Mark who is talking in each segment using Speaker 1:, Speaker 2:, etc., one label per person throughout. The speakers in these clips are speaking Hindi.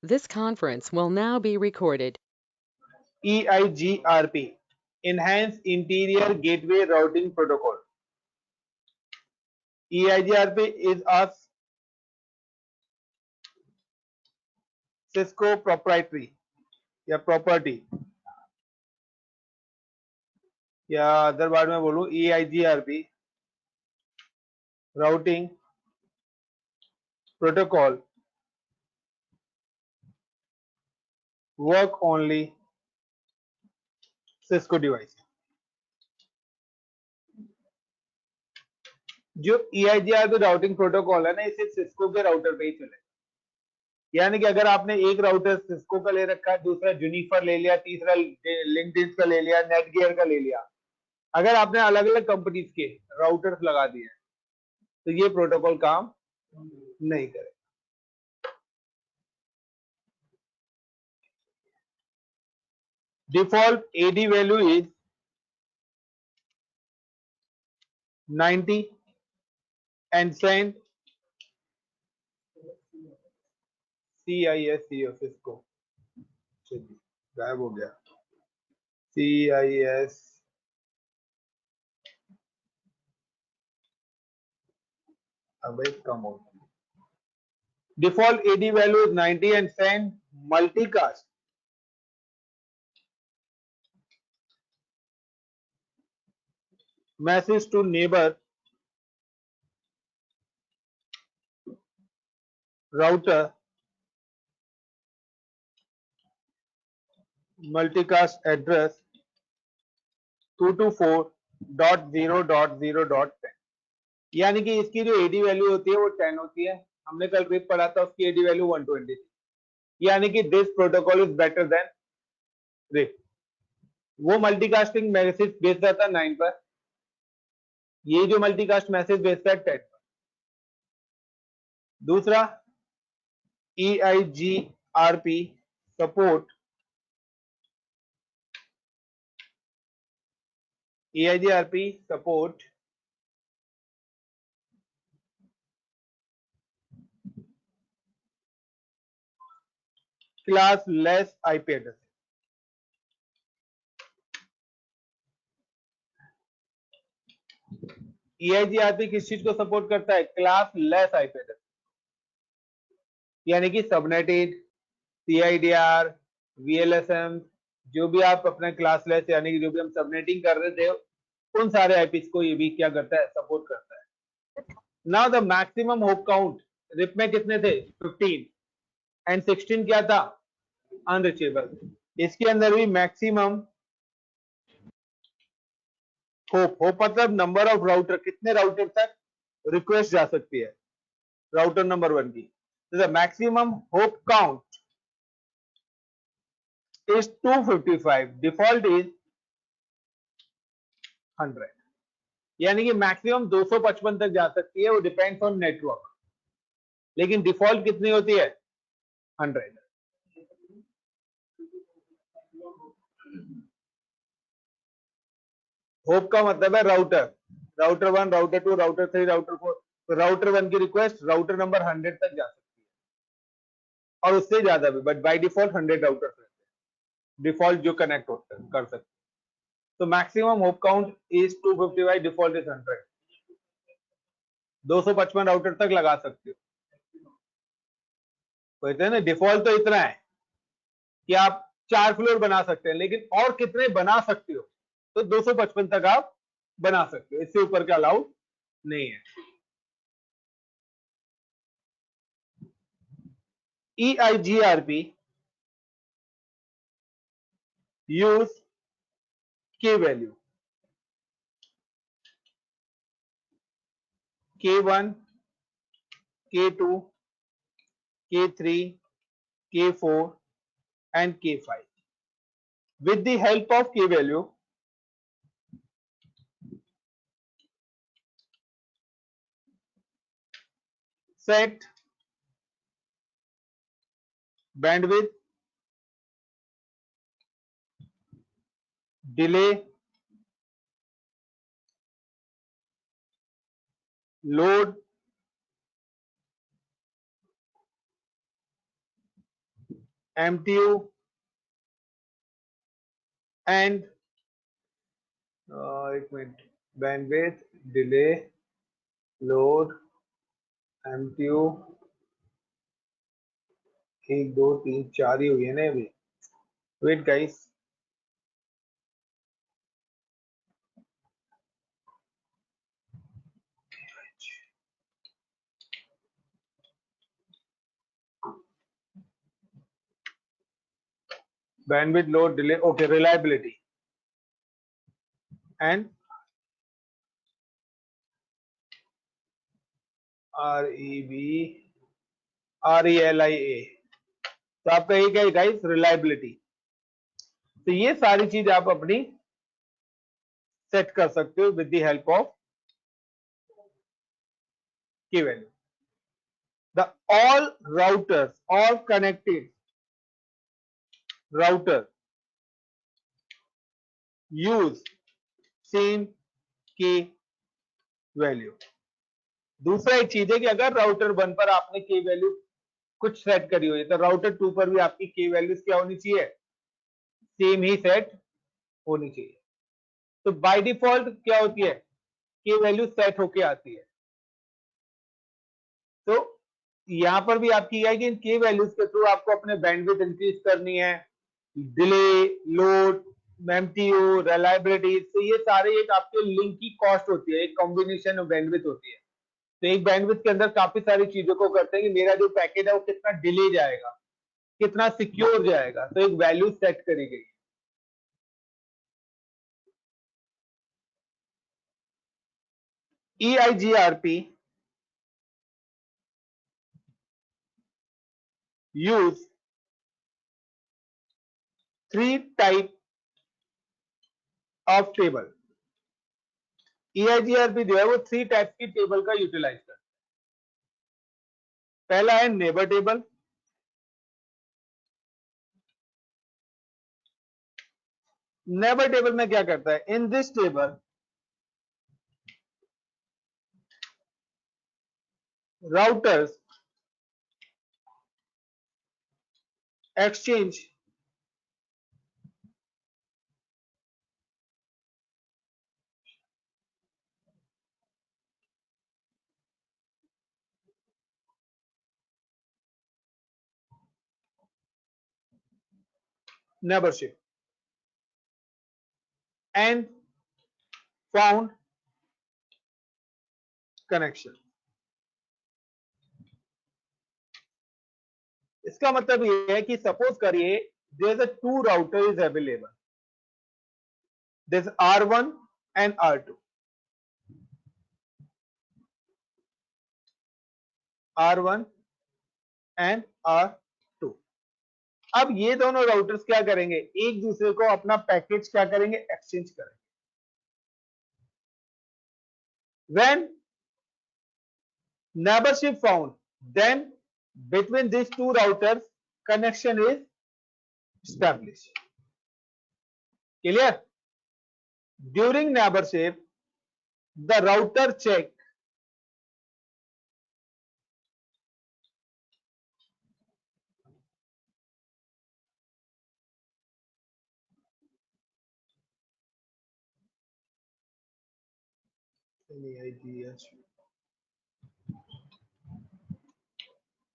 Speaker 1: This conference will now be recorded.
Speaker 2: EIGRP, Enhanced Interior Gateway Routing Protocol. EIGRP is a Cisco proprietary या property या अदर वर्ड में बोलूं EIGRP routing protocol work only Cisco device. जो EIGRP राउटिंग प्रोटोकॉल है ना, इसे सिस्को के राउटर पे ही चले, यानी कि अगर आपने एक राउटर सिस्को का ले रखा है, दूसरा जूनिफर ले लिया, तीसरा लिंक्डइन का ले लिया, नेटगियर का ले लिया, अगर आपने अलग अलग कंपनीज के राउटर्स लगा दिए तो ये प्रोटोकॉल काम नहीं करेगा. Default AD value is 90 and send CIS Cisco. गायब हो गया. CIS अब कम हो गया. Default AD value is 90 and send multicast message to neighbor router multicast address 224.0.0.10. यानी कि इसकी जो एडी वैल्यू होती है वो 10 होती है. हमने कल रिप पढ़ा था, उसकी एडी वैल्यू 120 थी. यानी कि this protocol is better than RIP. वो मल्टीकास्टिंग मैसेज भेजता था 9 पर, ये जो मल्टीकास्ट मैसेज भेजता है 10 पर. दूसरा EIGRP support classless IP address. EIGRP किस चीज को सपोर्ट करता है? क्लासलेस आईपी एड्रेस, यानी कि सबनेटेड, CIDR, VLSM, जो भी आप अपने क्लासलेस यानी कि जो भी हम सबनेटिंग कर रहे थे उन सारे आईपीस को ये भी क्या करता है? सपोर्ट करता है. Now the maximum hop count RIP में कितने थे? 15 एंड 16 क्या था? अनरीचेबल. इसके अंदर भी मैक्सिमम होप मतलब नंबर ऑफ राउटर, कितने राउटर तक रिक्वेस्ट जा सकती है राउटर नंबर 1 की. The maximum hop count is 255. Default is 100. यानी कि मैक्सिमम 255 तक जा सकती है, वो डिपेंड्स ऑन नेटवर्क, लेकिन डिफॉल्ट कितनी होती है? 100. होप का मतलब है राउटर 1, राउटर 2, राउटर 3, राउटर 4. तो राउटर 1 की रिक्वेस्ट राउटर नंबर 100 तक जा सकती है और उससे ज्यादा भी, बट बाय डिफॉल्ट 100 राउटर्स रहते हैं डिफॉल्ट जो कनेक्ट होते हैं कर सकते. तो maximum hop count is 255, default is 100. 255 router तक लगा सकते हो. कहते हैं ना डिफॉल्ट तो इतना है कि आप 4 फ्लोर बना सकते हैं, लेकिन और कितने बना सकते हो? तो 255 तक आप बना सकते हो, इससे ऊपर का अलाउड नहीं है. EIGRP use K value K1, K2, K3, K4 and K5. With the help of K value, set bandwidth, delay, load, MTU and एक मिनट, bandwidth, delay, load, MTU, 1 2 3 4 ही हुई है ना अभी। Wait guys, bandwidth, load, delay, okay, reliability and RELIA। तो आपका ये क्या है गाइस, रिलायबिलिटी। तो ये सारी चीज आप अपनी सेट कर सकते हो विद द हेल्प ऑफ की value. The all routers, all connected router use same की वैल्यू। दूसरा एक चीज है कि अगर राउटर 1 पर आपने की वैल्यू कुछ सेट करी हुई है तो राउटर 2 पर भी आपकी की वैल्यूज क्या होनी चाहिए, सेम ही सेट होनी चाहिए। तो बाय डिफॉल्ट क्या होती है, की वैल्यू सेट होके आती है। तो यहां पर भी आपकी है कि इन की वैल्यूज के थ्रू आपको अपने बैंडविड्थ इंक्रीज करनी है, डिले, लोड, एमटीयू, रिलायबिलिटी। तो ये सारे एक आपके लिंक की कॉस्ट होती है, एक कॉम्बिनेशन ऑफ बैंडविड्थ होती है। तो एक बैंडविड्थ के अंदर काफी सारी चीजों को करते हैं कि मेरा जो पैकेट है वो कितना डिले जाएगा, कितना सिक्योर जाएगा। तो एक वैल्यू सेट करी गई। EIGRP use 3 type of table। EIGRP जो है वो 3 टाइप की टेबल का यूटिलाइज करता है। पहला है नेबर टेबल। नेबर टेबल में क्या करता है, in this table routers exchange neighborship and found connection। इसका मतलब ये है कि सपोज करिए there is a 2 router is available, there is R1 and R2। R1 and R2। अब ये दोनों राउटर्स क्या करेंगे, एक दूसरे को अपना पैकेज क्या करेंगे, एक्सचेंज करेंगे। When neighborship found, then between these 2 routers connection is established। Clear? During neighborship the router check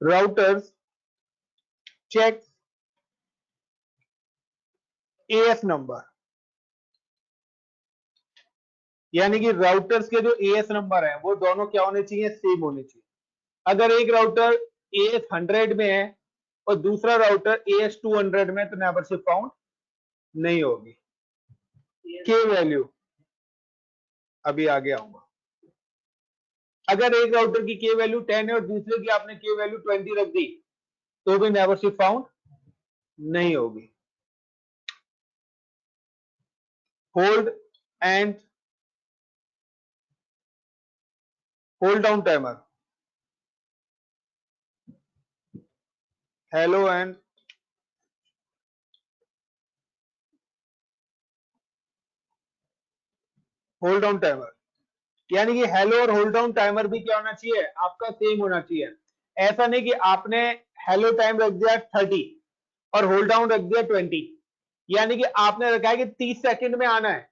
Speaker 2: routers check AS number, यानी कि राउटर्स के जो AS नंबर है वो दोनों क्या होने चाहिए, सेम होने चाहिए। अगर एक राउटर AS 100 में है और दूसरा राउटर AS 200 में, तो नेबरशिप फाउंड नहीं होगी। के वैल्यू अभी आगे आऊंगा। अगर एक राउटर की के वैल्यू 10 है और दूसरे की आपने के वैल्यू 20 रख दी तो भी नेबरशिप फाउंड नहीं होगी। Hold and hold down timer, hello and hold down timer, यानी कि हेलो और होल्ड डाउन टाइमर भी क्या होना चाहिए, आपका सेम होना चाहिए। ऐसा नहीं कि आपने हेलो टाइम रख दिया 30 और होल्ड डाउन रख दिया 20, यानी कि आपने रखा है कि 30 सेकंड में आना है,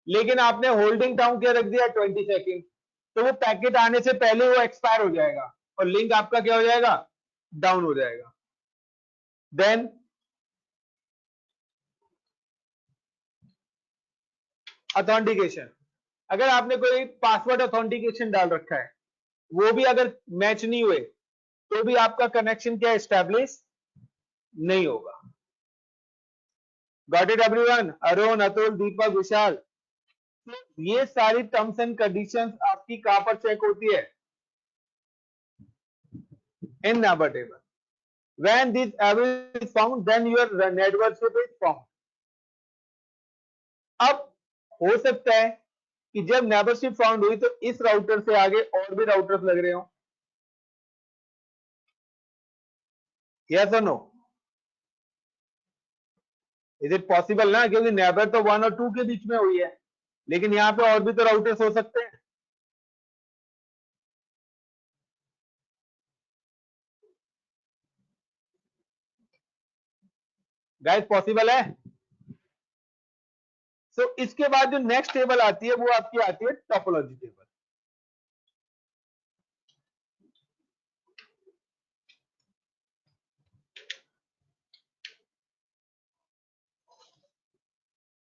Speaker 2: लेकिन आपने होल्डिंग डाउन क्या रख दिया 20 सेकंड, तो वो पैकेट आने से पहले वो एक्सपायर हो जाएगा और लिंक आपका क्या हो जाएगा, डाउन हो जाएगा। देन ऑथेंटिकेशन, अगर आपने कोई पासवर्ड ऑथेंटिकेशन डाल रखा है, वो भी अगर मैच नहीं हुए तो भी आपका कनेक्शन क्या एस्टैब्लिश नहीं होगा। Got it everyone? Arun, Atul, Deepak, Vishal, ये सारी टर्म्स एंड कंडीशंस आपकी कहां पर चेक होती है? In neighbour table. When this average is found, then your network is found. अब हो सकता है कि जब नेबरशिप फाउंड हुई तो इस राउटर से आगे और भी राउटर्स लग रहे हो, यस और नो? इज इट पॉसिबल ना, क्योंकि नेबर तो 1 और 2 के बीच में हुई है, लेकिन यहां पे और भी तो राउटर्स हो सकते हैं। गाइस पॉसिबल है? सो इसके बाद जो नेक्स्ट टेबल आती है वो आपकी आती है topology table.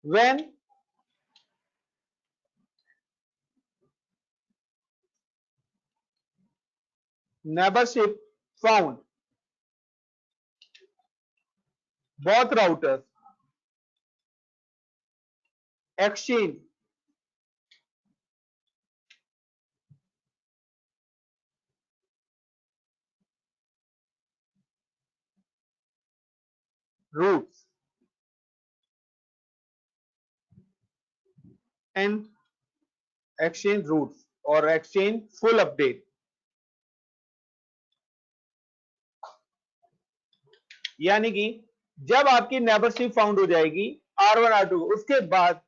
Speaker 2: When neighborship found, both routers exchange routes and exchange routes or exchange full update, यानी कि जब आपकी नेबरशिप फाउंड हो जाएगी R1 R2, उसके बाद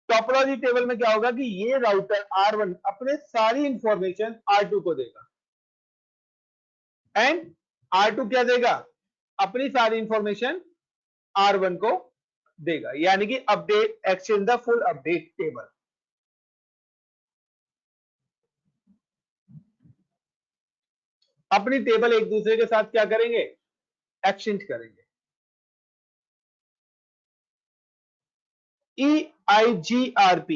Speaker 2: टोपोलॉजी टेबल में क्या होगा कि ये राउटर R1 अपने सारी इंफॉर्मेशन R2 को देगा एंड R2 क्या देगा, अपनी सारी इंफॉर्मेशन R1 को देगा, यानी कि update exchange the full update table. अपनी टेबल एक दूसरे के साथ क्या करेंगे, एक्सचेंज करेंगे। EIGRP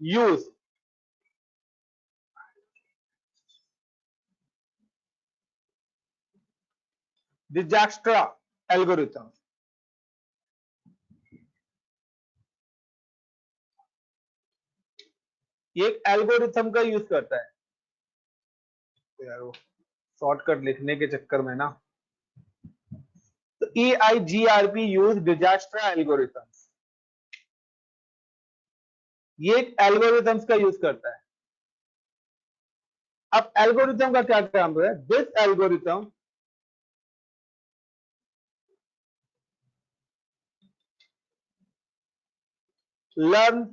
Speaker 2: use Dijkstra algorithm। ये एक एल्गोरिथम का यूज करता है, यार वो शॉर्टकट लिखने के चक्कर में ना, तो EIGRP यूज डिजास्ट्रा एल्गोरिथम्स, ये एक एल्गोरिथम्स का यूज करता है। अब एल्गोरिथम का क्या काम है, this algorithm learn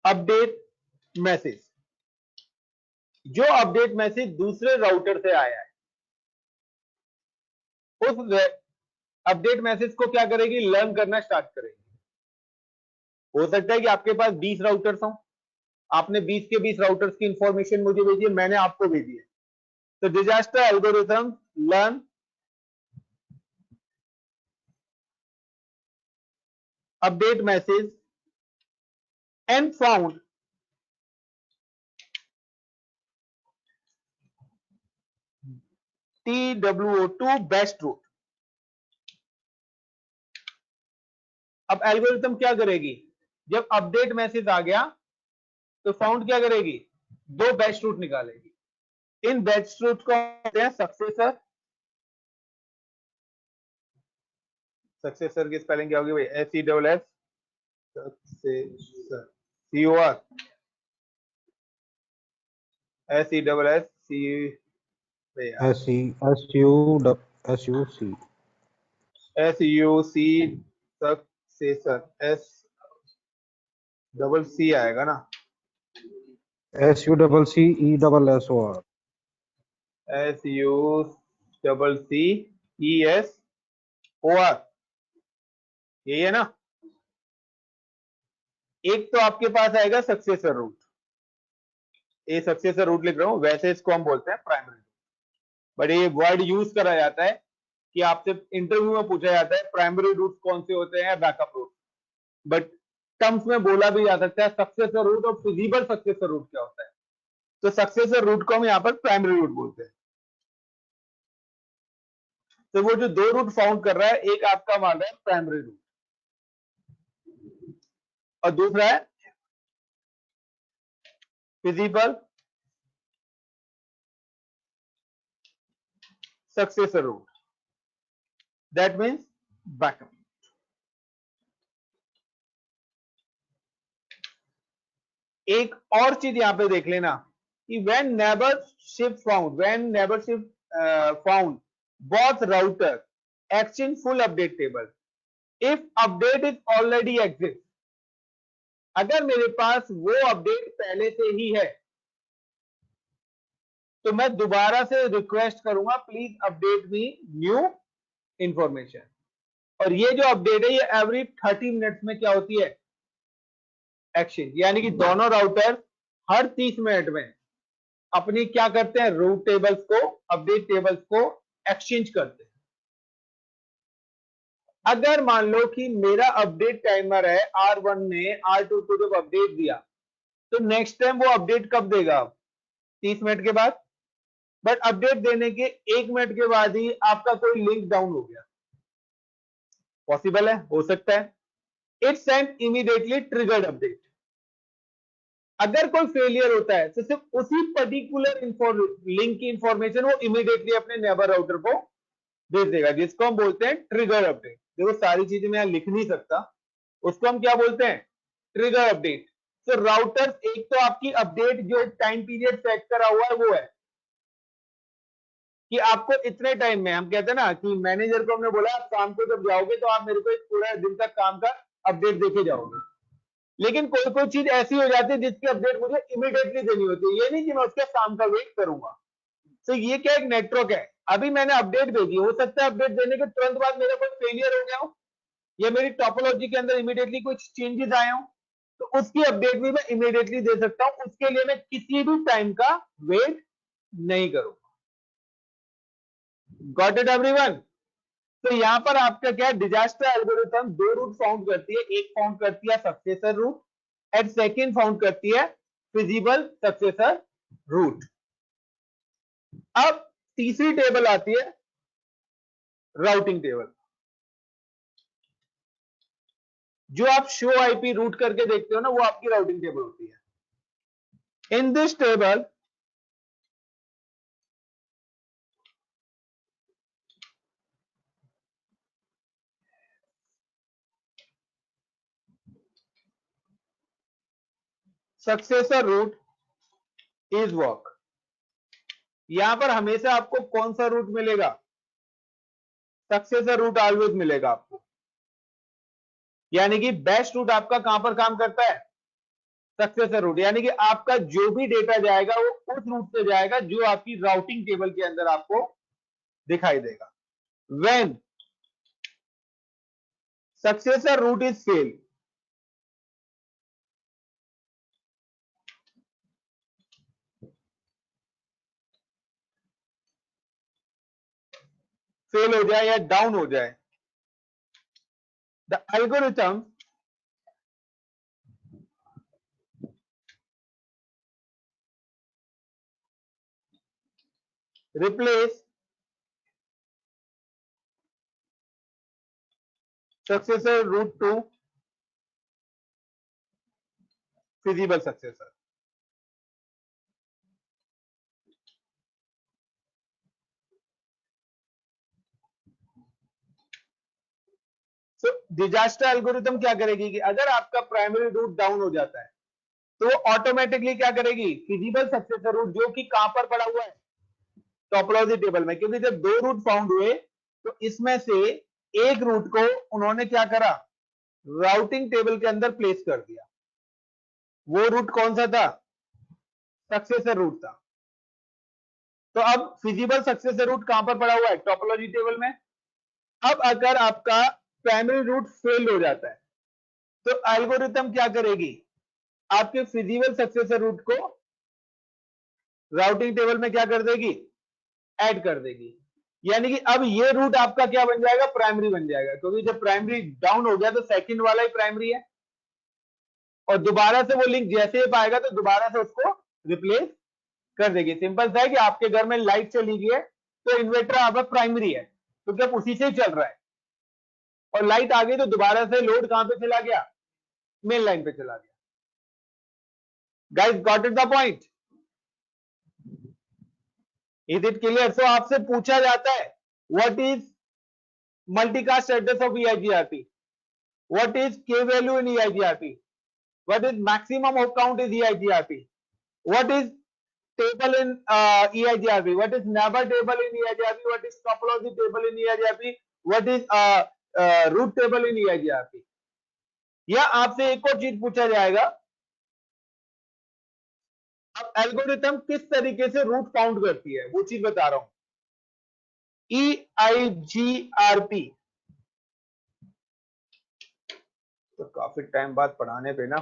Speaker 2: update message, जो अपडेट मैसेज दूसरे राउटर से आया है उस अपडेट मैसेज को क्या करेगी, लर्न करना स्टार्ट करेगी। हो सकता है कि आपके पास 20 राउटर्स हो, आपने 20 के 20 राउटर्स की इंफॉर्मेशन मुझे भेजी है, मैंने आपको भेजी है, तो disaster algorithm learn update message and found TWO2 best route. अब एल्गोरिथम क्या करेगी, जब अपडेट मैसेज आ गया तो फाउंड क्या करेगी, 2 बेस्ट रूट निकालेगी। इन बेस्ट रूट को कहते हैं सक्सेसर। सक्सेसर की स्पेलिंग क्या होगी भाई, SESS successor, COR SESS SUC successor, SCC आएगा ना,
Speaker 3: SUCCESSOR
Speaker 2: SUCCESOR, यही है ना। एक तो आपके पास आएगा सक्सेसर रूट, ये सक्सेसर रूट लिख रहा हूं, वैसे इसको हम बोलते हैं प्राइमरी रूट, बट ये वर्ड यूज करा जाता है कि आपसे इंटरव्यू में पूछा जाता है प्राइमरी रूट कौन से होते हैं, बैकअप रूट, बट टर्म्स में बोला भी जा सकता है सक्सेसर रूट और फिजिबल सक्सेसर रूट क्या होता है। तो सक्सेसर रूट को हम यहां पर प्राइमरी रूट बोलते हैं। तो वो जो दो रूट फाउंड कर रहा है, एक आपका मान रहा है प्राइमरी रूट और दूसरा है feasible successor route, that means backup. एक और चीज यहां पे देख लेना कि when neighborship found both router exchange full update table if update is already exist, अगर मेरे पास वो अपडेट पहले से ही है तो मैं दोबारा से रिक्वेस्ट करूंगा please update me new information, और ये जो अपडेट है ये एवरी 30 मिनट्स में क्या होती है, एक्सचेंज, यानी कि दोनों राउटर हर 30 मिनट में अपनी क्या करते हैं, रूट टेबल्स को, अपडेट टेबल्स को एक्सचेंज करते हैं। अगर मान लो कि मेरा अपडेट टाइमर है, R1 ने R2 को जब अपडेट दिया तो नेक्स्ट टाइम वो अपडेट कब देगा, 30 मिनट के बाद, बट अपडेट देने के 1 मिनट के बाद ही आपका कोई लिंक डाउन हो गया, पॉसिबल है, हो सकता है, it's an immediately triggered update. अगर कोई फेलियर होता है तो सिर्फ उसी पर्टिकुलर लिंक की इंफॉर्मेशन वो इमीडिएटली अपने नेबर राउटर को भेज देगा, जिसको हम बोलते हैं ट्रिगर अपडेट। देखो सारी चीजें मैं यहां लिख नहीं सकता, उसको हम क्या बोलते हैं, ट्रिगर अपडेट। तो राउटर एक तो आपकी अपडेट जो टाइम पीरियड सेट करा हुआ है वो है कि आपको इतने टाइम में, हम कहते हैं ना कि मैनेजर को हमने बोला आप काम को जब जाओगे तो आप मेरे को एक पूरा दिन तक काम का अपडेट देके जाओगे, लेकिन कोई कोई चीज ऐसी हो जाती है जिसकी अपडेट मुझे इमीडिएटली देनी होती है, ये नहीं कि मैं उसके काम का वेट करूंगा। तो ये क्या एक नेटवर्क है, अभी मैंने अपडेट भेजी, हो सकता है अपडेट देने के तुरंत बाद मेरा कोई फेलियर हो गया हो या मेरी टोपोलॉजी के अंदर इमीडिएटली कुछ चेंजेस आए हो, तो उसकी अपडेट भी मैं इमीडिएटली दे सकता हूं, उसके लिए मैं किसी भी टाइम का वेट नहीं करूंगा। Got it everyone? तो यहां पर आपका क्या है, डिजास्टर एल्गोरिथम दो रूट फाउंड करती है, एक फाउंड करती है successor route and second found करती है फिजिबल सक्सेसर रूट। अब तीसरी टेबल आती है राउटिंग टेबल, जो आप शो आईपी रूट करके देखते हो ना, वो आपकी राउटिंग टेबल होती है। In this table successor route is work, यहां पर हमेशा आपको कौन सा रूट मिलेगा, सक्सेसर रूट ऑलवेज मिलेगा आपको, यानी कि बेस्ट रूट आपका कहां पर काम करता है, सक्सेसर रूट, यानी कि आपका जो भी डेटा जाएगा वो उस रूट से जाएगा जो आपकी राउटिंग टेबल के अंदर आपको दिखाई देगा। When successor route is fail, fail हो जाए या डाउन हो जाए, the algorithm replace successor root to feasible successor। तो डिजास्टर एल्गोरिथम क्या करेगी कि अगर आपका प्राइमरी रूट डाउन हो जाता है तो वो ऑटोमेटिकली क्या करेगी, फिजिबल सक्सेसर रूट जो कि कहां पर पड़ा हुआ है, टोपोलॉजी टेबल में, क्योंकि जब दो रूट फाउंड हुए तो इसमें से एक रूट को उन्होंने क्या करा, राउटिंग टेबल के अंदर प्लेस कर दिया। वो रूट कौन सा था, सक्सेसर रूट था। तो अब फिजिबल सक्सेसर रूट कहां पर पड़ा हुआ है? टोपोलॉजी टेबल में। अब अगर आपका प्राइमरी रूट फेल हो जाता है तो एल्गोरिथम क्या करेगी? आपके फिजिबल सक्सेसर रूट को राउटिंग टेबल में क्या कर देगी? ऐड कर देगी। यानी कि अब ये रूट आपका क्या बन जाएगा? प्राइमरी बन जाएगा, क्योंकि जब प्राइमरी डाउन हो गया तो सेकंड वाला ही प्राइमरी है, और दोबारा से वो लिंक जैसे ही पाएगा तो दोबारा से उसको रिप्लेस कर देगी। सिंपल सा है कि आपके घर में लाइट चली गई है तो इन्वर्टर आपका प्राइमरी है, क्योंकि अब उसी से ही चल रहा है, और लाइट आ गई तो दोबारा से लोड कहां पे चला गया? मेन लाइन पे चला गया। Guys got it the point? Is it clear? So आपसे पूछा जाता है what is multicast address of EIGRP, what is K value in EIGRP, what is maximum hop count is EIGRP, what is table in EIGRP, what is neighbor table in EIGRP, what is topology table in EIGRP, what is root table in EIGRP। या आपसे एक और चीज पूछा जाएगा, अब एल्गोरिथम किस तरीके से रूट काउंट करती है, वो चीज बता रहा हूं। EIGRP तो काफी टाइम बाद पढ़ाने पे ना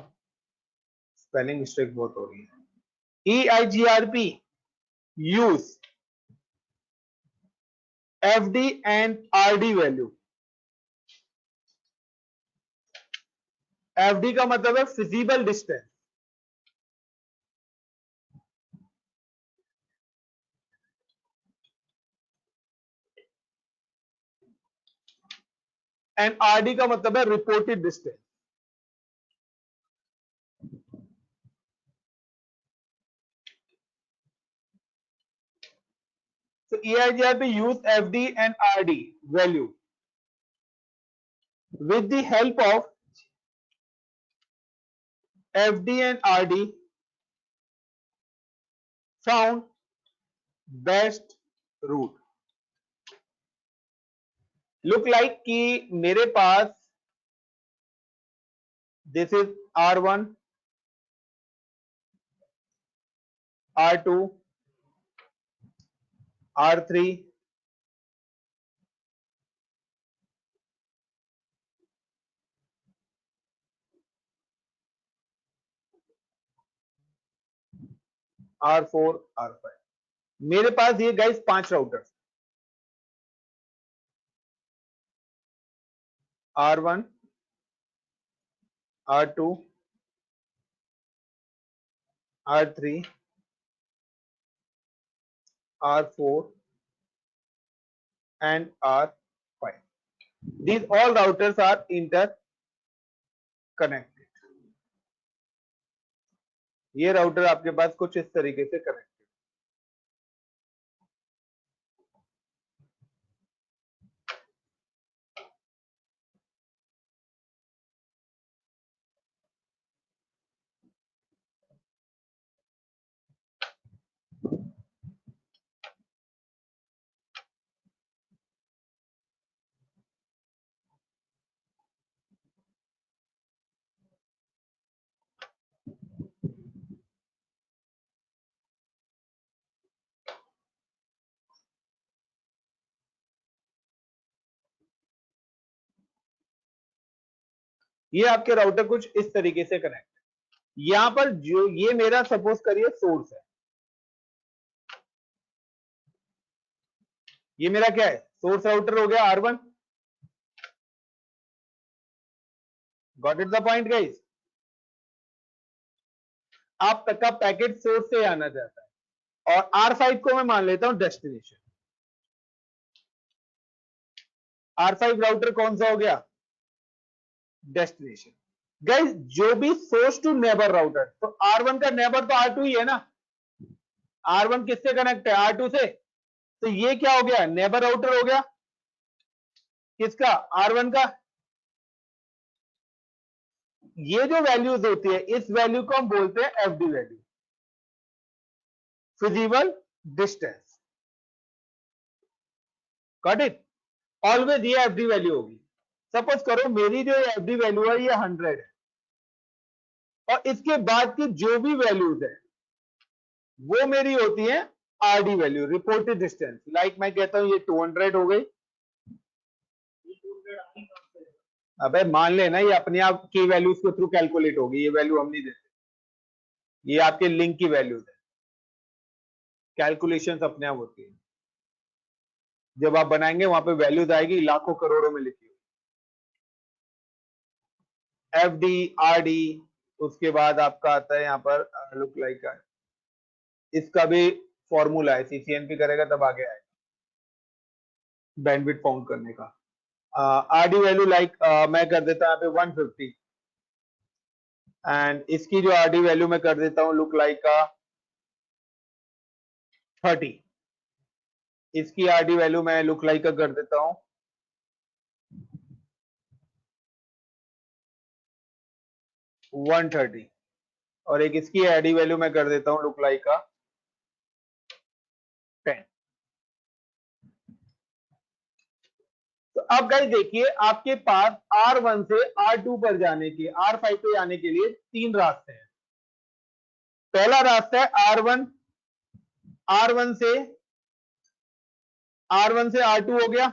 Speaker 2: स्पेलिंग मिस्टेक बहुत हो रही है। EIGRP use FD and RD value. FD का मतलब है फिजिबल डिस्टेंस, एंड RD का मतलब है reported distance. So EIGRP use FD and RD value with the help of FD and RD found best route। Look like कि मेरे पास this is R1, R2, R3, R4, R5। मेरे पास ये guys 5 routers, R1, R2, R3, R4 and R5। These all routers are interconnected। ये राउटर आपके पास कुछ इस तरीके से कनेक्ट, ये आपके राउटर कुछ इस तरीके से कनेक्ट है। यहां पर जो ये मेरा सपोज करिए सोर्स है, ये मेरा क्या है? सोर्स राउटर हो गया R1। Got it the point guys? आप तक का पैकेट सोर्स से आना चाहता है, और R5 को मैं मान लेता हूं डेस्टिनेशन। R5 राउटर कौन सा हो गया? डेस्टिनेशन। गाइस जो भी सोर्स टू नेबर राउटर, तो R1 का नेबर तो R2 ही है ना। R1 किससे कनेक्ट है? R2 से। तो ये क्या हो गया? नेबर राउटर हो गया किसका? R1 का। ये जो वैल्यूज होती है, इस वैल्यू को हम बोलते हैं FD value, feasible distance. Got it? Always ये FD वैल्यू होगी। सपोज करो मेरी जो FD वैल्यू है ये 100 है, और इसके बाद की जो भी वैल्यूज है वो मेरी होती है RD value reported distance, like मैं कहता हूं ये 200 हो गई। अबे मान लेना ये अपने आप की वैल्यूज के थ्रू कैलकुलेट होगी, ये वैल्यू हम नहीं देते, ये आपके लिंक की वैल्यूज है, कैलकुलेशंस अपने आप होती है। जब आप बनाएंगे वहां पे वैल्यूज आएगी लाखों करोड़ों में लिखी हुई, एफ डी आर डी। उसके बाद आपका आता है यहाँ पर लुक लाइक का, इसका भी फॉर्मूला है, सीसीएनपी करेगा तब आगे आएगा बैंडविड्थ फाउंड करने का। आरडी वैल्यू लाइक मैं कर देता हूं यहाँ पे 150, एंड इसकी जो आरडी वैल्यू मैं कर देता हूं लुक लाइक का 30, इसकी आरडी वैल्यू मैं लुक लाइक का कर देता हूं 130, और एक इसकी आरडी वैल्यू मैं कर देता हूं लुक लाइक का 10। तो अब गाइस देखिए आपके पास R1 से R2 पर जाने के, R5 पे जाने के लिए 3 रास्ते हैं। पहला रास्ता है R1 से R2 हो गया,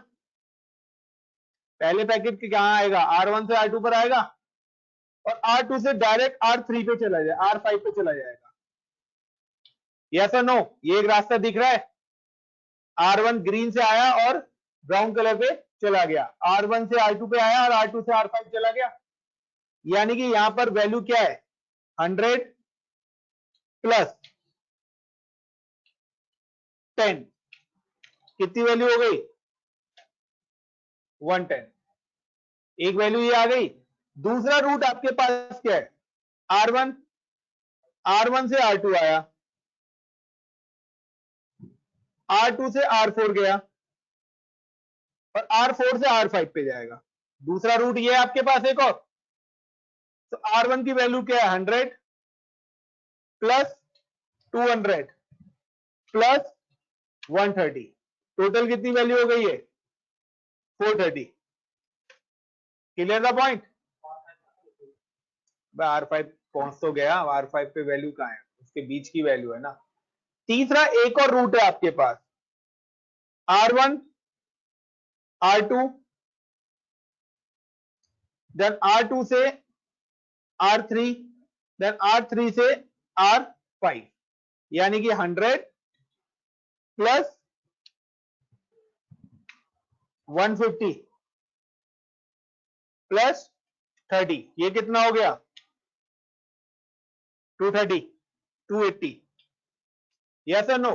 Speaker 2: पहले पैकेट के कहां आएगा, R1 से R2 पर आएगा, और R2 से डायरेक्ट R3 पे चला जाए, R5 पे चला जाएगा। यस और नो, ये एक रास्ता दिख रहा है, R1 ग्रीन से आया और ब्राउन कलर पे चला गया, R1 से R2 पे आया और R2 से R5 चला गया, यानी कि यहां पर वैल्यू क्या है 100 प्लस 10, कितनी वैल्यू हो गई 110, एक वैल्यू ये आ गई। दूसरा रूट आपके पास क्या है, R1 से R2 आया, R2 से R4 गया, और R4 से R5 पे जाएगा। दूसरा रूट ये है आपके पास एक और। तो R1 की वैल्यू क्या है 100 प्लस 200 प्लस 130, टोटल कितनी वैल्यू हो गई है 430। Clear the point. R5 पहुंच तो गया, R5 पे वैल्यू कहां है, उसके बीच की वैल्यू है ना। तीसरा एक और रूट है आपके पास, R1 R2 देन R2 से R3 देन R3 से R5, यानी कि 100 प्लस 150 प्लस 30, ये कितना हो गया 230 280। यस और नो,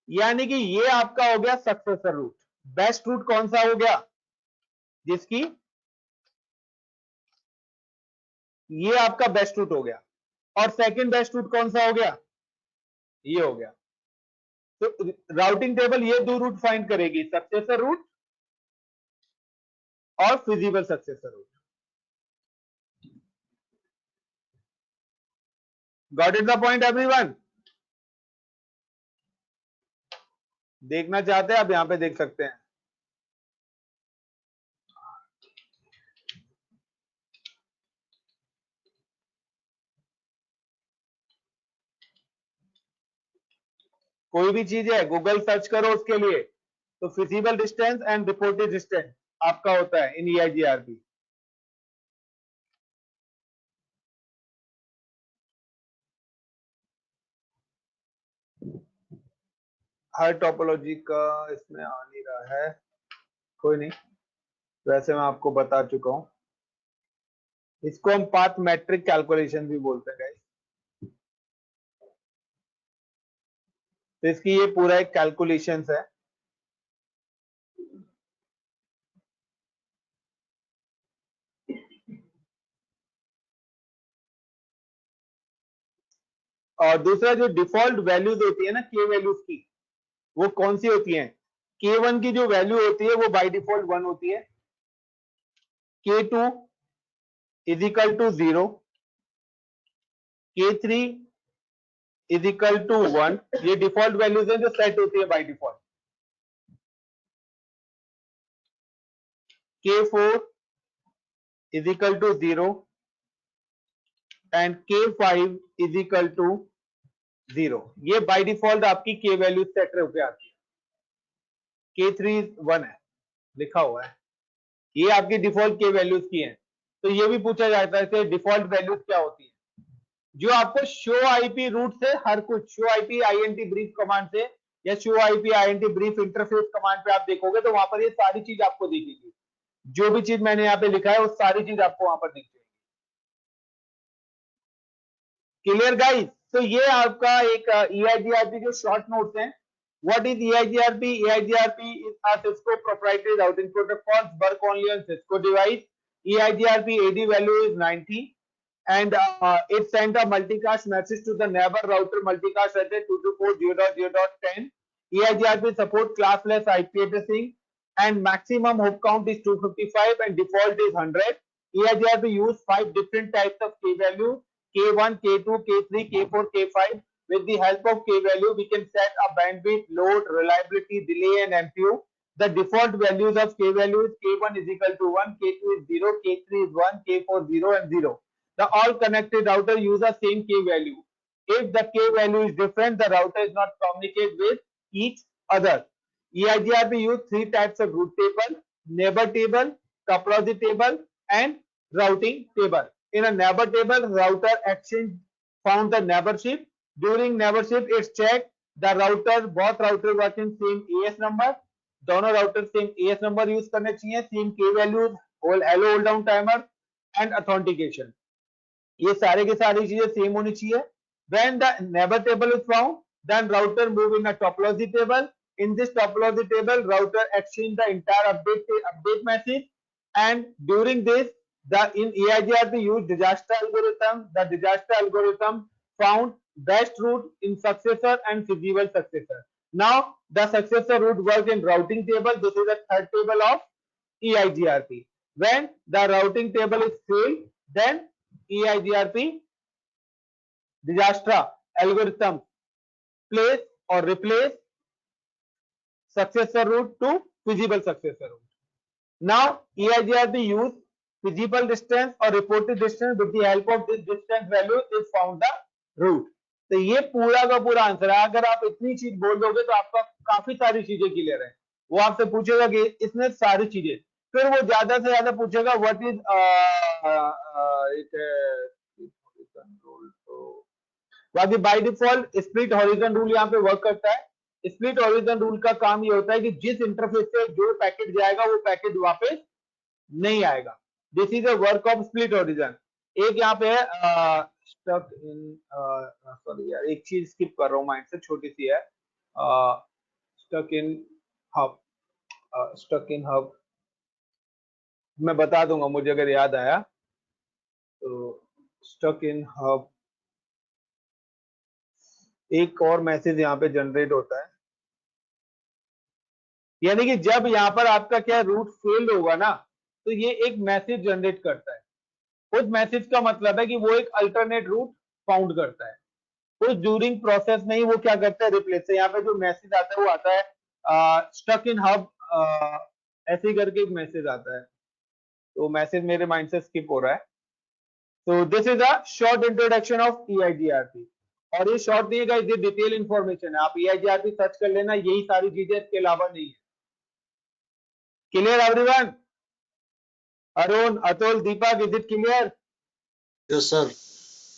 Speaker 2: यानी कि ये आपका हो गया सक्सेसर रूट। बेस्ट रूट कौन सा हो गया, जिसकी ये आपका बेस्ट रूट हो गया, और सेकंड बेस्ट रूट कौन सा हो गया, ये हो गया। तो राउटिंग टेबल ये दो रूट फाइंड करेगी, सक्सेसर रूट और feasible successor route. Got it the point everyone. देखना चाहते हैं आप यहां पे देख सकते हैं। कोई भी चीज है गूगल सर्च करो उसके लिए, तो feasible distance and reported distance आपका होता है इन EIGRP। हर टोपोलॉजी का इसमें आ नहीं रहा है, कोई नहीं, वैसे मैं आपको बता चुका हूं। इसको हम पाथ मैट्रिक कैलकुलेशन भी बोलते हैं गाइस। तो इसकी ये पूरा एक कैलकुलेशंस है। और दूसरा जो डिफॉल्ट वैल्यूज होती है ना के वैल्यूज की, वो कौन सी होती हैं, K1 की जो वैल्यू होती है वो बाय डिफॉल्ट 1 होती है, K2 is equal to 0, K3 is equal to 1, ये डिफॉल्ट वैल्यूज हैं जो सेट होती है by default. K4 is equal to 0 and K5 is equal to 0। ये बाय डिफॉल्ट आपकी के वैल्यू सेट होके आती है। K3 1 है, लिखा हुआ है, ये आपकी डिफॉल्ट के वैल्यूज की है। तो ये भी पूछा जाता है कि डिफॉल्ट वैल्यूज क्या होती है। जो आपको शो आईपी रूट से हर कुछ, show IP INT brief command से या show IP INT brief interface command पे आप देखोगे तो वहां पर ये सारी चीज आपको दिखेगी। जो भी चीज मैंने यहाँ पे लिखा है वो सारी चीज आपको वहां पर दिख जाएगी। Clear guys? तो ये आपका एक EIGRP जो शॉर्ट नोट्स हैं। What is EIGRP? EIGRP is a Cisco proprietary routing protocol, work only on Cisco device. EIGRP AD value is 90 and it sends a multicast message to the neighbor router multicast address 224.0.0.10. EIGRP support classless IP addressing and maximum hop count is 255 and default is 100. EIGRP use 5 different types of key value: K1, K2, K3, K4, K5. With the help of K value, we can set a bandwidth, load, reliability, delay, and MPU. The default values of K value is K1 is equal to 1, K2 is 0, K3 is 1, K4 0 and 0. The all connected router use the same K value. If the K value is different, the router is not communicate with each other. EIGRP use 3 types of route table: neighbor table, topology table, and routing table. In a neighbor table, router exchange found the neighborship. During neighborship, it's checked the router, both router working same AS number. दोनों router same AS number use करने चाहिए, सेम के values, hello hold down timer and authentication, ये सारे के सारी चीजें सेम होनी चाहिए. When the neighbor table is found, then router move in a topology table. In this topology table, router exchange the entire update message, and during this, the in EIGRP use disaster algorithm. The disaster algorithm found best route in successor and feasible successor. Now the successor route works in routing table. This is the third table of EIGRP. When the routing table is filled, then EIGRP disaster algorithm place or replace successor route to feasible successor route. Now EIGRP use feasible distance or reported distance. With the help of this distance value is found the route. तो ये पूरा का पूरा आंसर है. अगर आप इतनी चीज बोल दोगे तो आपका काफी सारी चीजें क्लियर है. वो आपसे पूछेगा कि इसमें सारी चीजें, फिर वो ज्यादा से ज्यादा पूछेगा व्हाट इज बाकी by default split horizon rule यहाँ पे वर्क करता है. स्प्लिट हॉरिजॉन रूल का काम ये होता है कि जिस इंटरफेस से जो पैकेट जाएगा वो पैकेट वापस नहीं आएगा. This is a work of split horizon. एक यहाँ पे है स्टक इन, सॉरी यार एक चीज स्किप कर रहा हूँ माइंड से, छोटी सी है. Stuck in hub, stuck in hub मैं बता दूंगा मुझे अगर याद आया तो. स्टक इन हब एक और मैसेज यहाँ पे जनरेट होता है, यानी कि जब यहाँ पर आपका क्या रूट फेल्ड होगा ना तो ये एक मैसेज जनरेट करता है. उस मैसेज का मतलब है कि वो एक अल्टरनेट रूट फाउंड करता है. उस ड्यूरिंग प्रोसेस में ही वो क्या करता है, रिप्लेस से यहाँ पे जो मैसेज आता है वो आता है स्टक इन हब, ऐसे ही करके एक मैसेज आता है. तो मैसेज मेरे माइंड से स्किप हो रहा है. तो this is a short introduction of EIGRP. और ये शॉर्ट नहीं है, ये डिटेल इंफॉर्मेशन है. आप EIGRP सर्च कर लेना, यही सारी चीजें, इसके अलावा नहीं है. Clear everyone? Arun, Atul, Deepak, is it clear?
Speaker 3: Yes sir.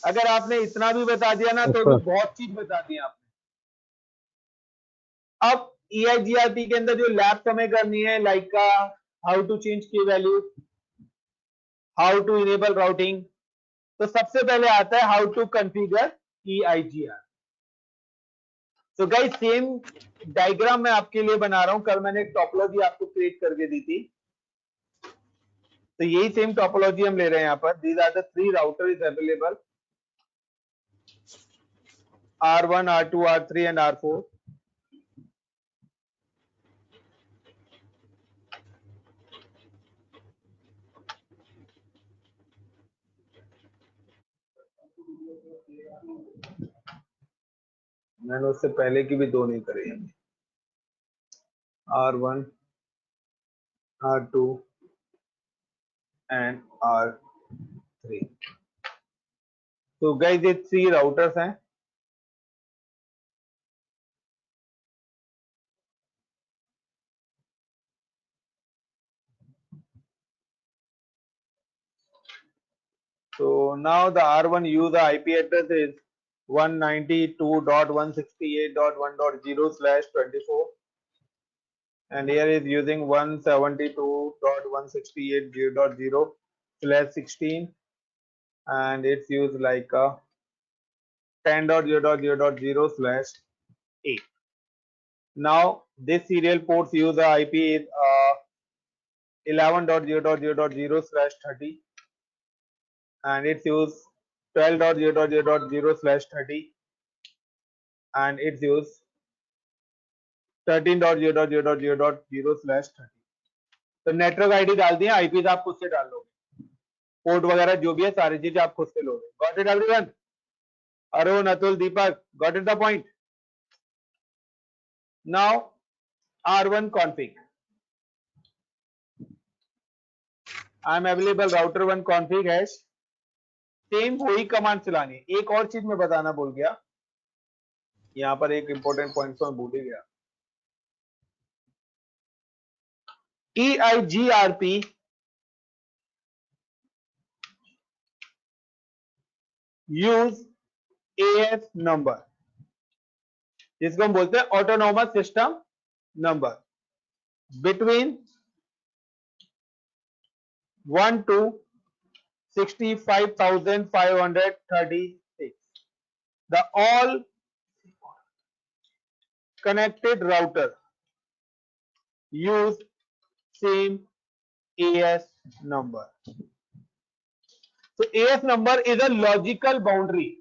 Speaker 2: अगर आपने इतना भी बता दिया ना तो भी बहुत चीज बता दी आपने. अब EIGRP के अंदर जो लैब्स हमें करनी है, लाइक का हाउ टू चेंज की value, how to enable routing, तो सबसे पहले आता है हाउ टू कॉन्फ़िगर EIGRP. तो गाइस सेम डायग्राम मैं आपके लिए बना रहा हूं. कल मैंने एक टोपोलॉजी आपको क्रिएट करके दी थी, तो यही सेम टोपोलॉजी हम ले रहे हैं यहाँ पर. These are the 3 router is available, R1, R2, R3 and R4. मैंने उससे पहले की भी 2 नहीं करी है. R1, R2 and R3. तो गाइस ये 3 राउटर्स हैं. So now the R1 user IP address is 192.168.1.0/24, and here is using 172.168.0.0/16, and it's used like 10.0.0.0/8. Now this serial ports user IP is 11.0.0.0/30, and it's used 12.0.0.0/30, and it's used 13.0.0.0.0/30. तो नेटवर्क आईडी डाल दिए, आईपीज आप खुद से डाल लोगे, पोर्ट वगैरह जो भी है सारी चीजें आप खुद से लोगे. Got it everyone? Arun, Atul, Deepak, got it the point? Now R1 config. I am available router 1 config hash. Same वही कमांड चलानी है. एक और चीज मैं बताना भूल गया, यहां पर एक इंपॉर्टेंट पॉइंट तो मैं भूल ही गया. EIGRP use AS नंबर, जिसको हम बोलते हैं autonomous system number, between 1 to 65,536. The all connected router use same AS number. So AS number is a logical boundary,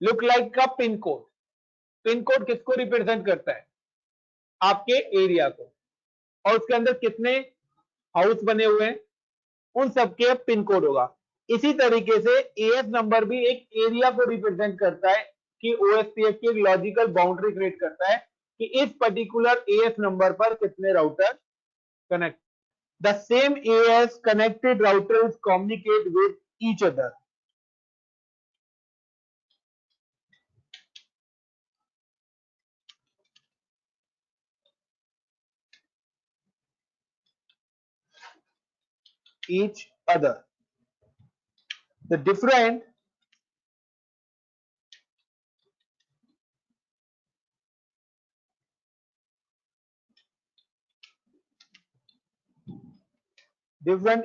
Speaker 2: look like a pin code. Pin code किसको रिप्रेजेंट करता है? आपके एरिया को, और उसके अंदर कितने हाउस बने हुए हैं उन सबके पिन कोड होगा. इसी तरीके से एएस नंबर भी एक एरिया को रिप्रेजेंट करता है कि ओएसपीएफ की एक लॉजिकल बाउंड्री क्रिएट करता है कि इस पर्टिकुलर एएस नंबर पर कितने router connect. The same as connected routers communicate with each other. each other. The different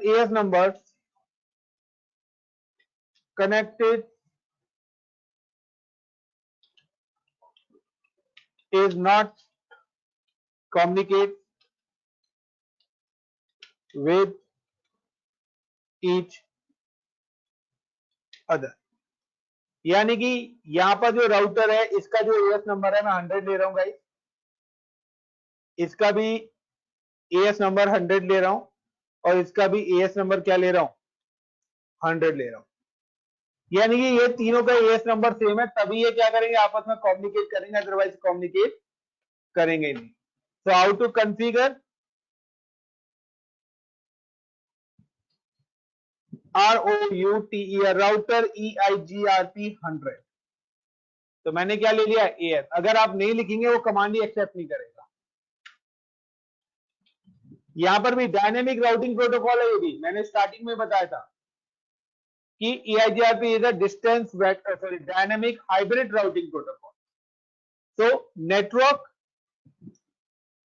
Speaker 2: AS numbers connected is not communicate with each other. यानी कि यहां पर जो राउटर है इसका जो एएस नंबर है मैं 100 ले रहा हूं गाइस, इसका भी एएस नंबर 100 ले रहा हूं, और इसका भी एएस नंबर क्या ले रहा हूं? 100 ले रहा हूं. यानी कि ये तीनों का एएस नंबर सेम है, तभी ये क्या करेंगे? आपस में कम्युनिकेट करेंगे, अदरवाइज कम्युनिकेट करेंगे नहीं. So how to configure router EIGRP 100. तो मैंने क्या ले लिया? एएस. अगर आप नहीं लिखेंगे वो कमांड ही एक्सेप्ट नहीं करेगा. यहां पर भी डायनेमिक राउटिंग प्रोटोकॉल है, ये भी मैंने स्टार्टिंग में बताया था कि EIGRP is a distance sorry dynamic hybrid routing protocol. So network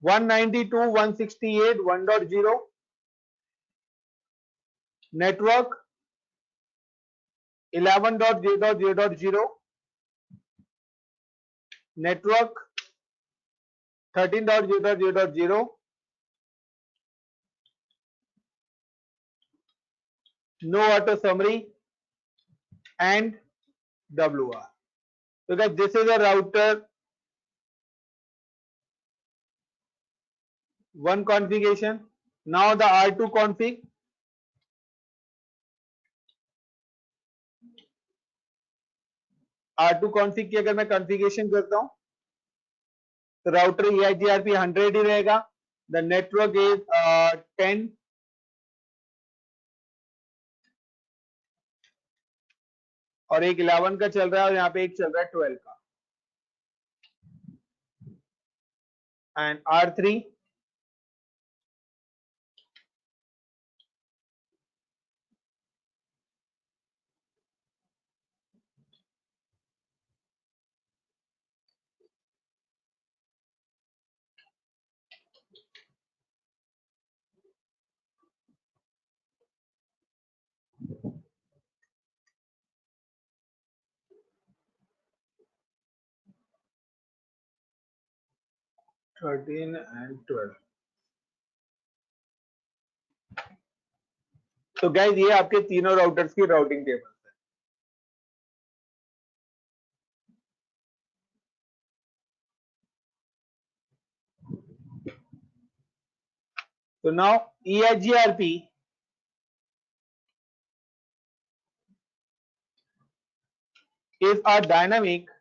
Speaker 2: 192.168.1.0, network 11.0.0.0, network 13.0.0.0, no auto summary, and WR. So guys, this is a router 1 configuration. Now the R2 config. R2 config की अगर मैं कॉन्फ़िगरेशन करता हूं तो राउटर EIGRP 100 ही रहेगा. द नेटवर्क इज 10, और एक 11 का चल रहा है, और यहाँ पे एक चल रहा है 12 का. And R3 . 13 and 12। तो गाइस ये आपके तीनों राउटर्स की राउटिंग टेबल है। So now EIGRP is a dynamic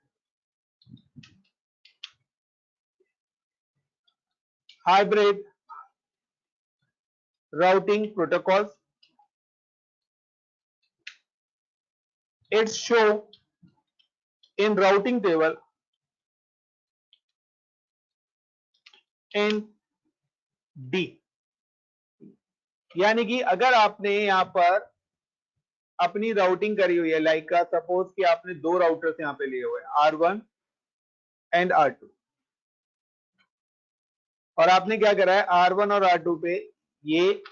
Speaker 2: hybrid routing protocols. It's shown in routing table in D। यानी कि अगर आपने यहां पर अपनी राउटिंग करी हुई है, लाइक सपोज कि आपने दो राउटर्स यहां पे लिए हुए R1 एंड R2, और आपने क्या करा है R1 और R2 पे ये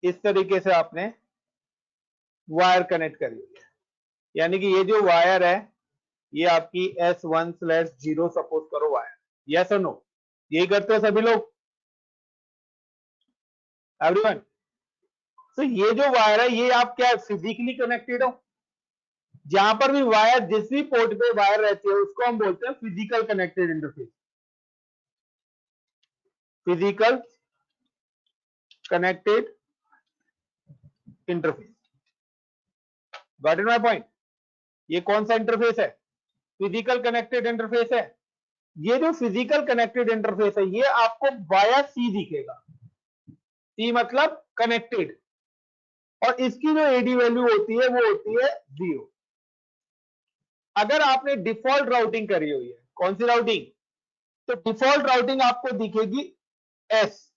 Speaker 2: इस तरीके से आपने वायर कनेक्ट करी हुई है। यानी कि ये जो वायर है ये आपकी S1/0 सपोज करो वायर। यस और नो, यही करते हो सभी लोग, एवरीवन? तो ये जो वायर है ये आप क्या फिजिकली कनेक्टेड हो। जहां पर भी वायर, जिस भी पोर्ट पे वायर रहती है उसको हम बोलते हैं physical connected interface. Physical connected interface, got it my point? ये कौन सा इंटरफेस है? फिजिकल कनेक्टेड इंटरफेस है। ये जो फिजिकल कनेक्टेड इंटरफेस है ये आपको वाया सी दिखेगा। सी मतलब कनेक्टेड, और इसकी जो एडी वैल्यू होती है वो होती है 0। अगर आपने डिफॉल्ट राउटिंग करी हुई है, कौन सी राउटिंग? तो डिफॉल्ट राउटिंग आपको दिखेगी एस,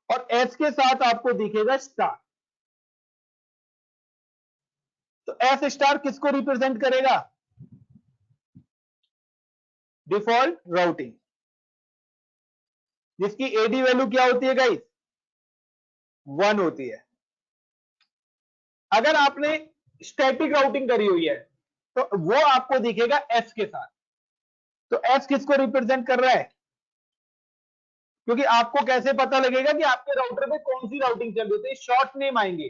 Speaker 2: और एस के साथ आपको दिखेगा स्टार। तो एस स्टार किसको रिप्रेजेंट करेगा? डिफॉल्ट राउटिंग, जिसकी एडी वैल्यू क्या होती है गाइस? 1 होती है। अगर आपने स्टैटिक राउटिंग करी हुई है तो वो आपको दिखेगा एस के साथ। तो एस किसको रिप्रेजेंट कर रहा है? क्योंकि आपको कैसे पता लगेगा कि आपके राउटर पे कौन सी राउटिंग चल रही है? शॉर्ट नेम आएंगे,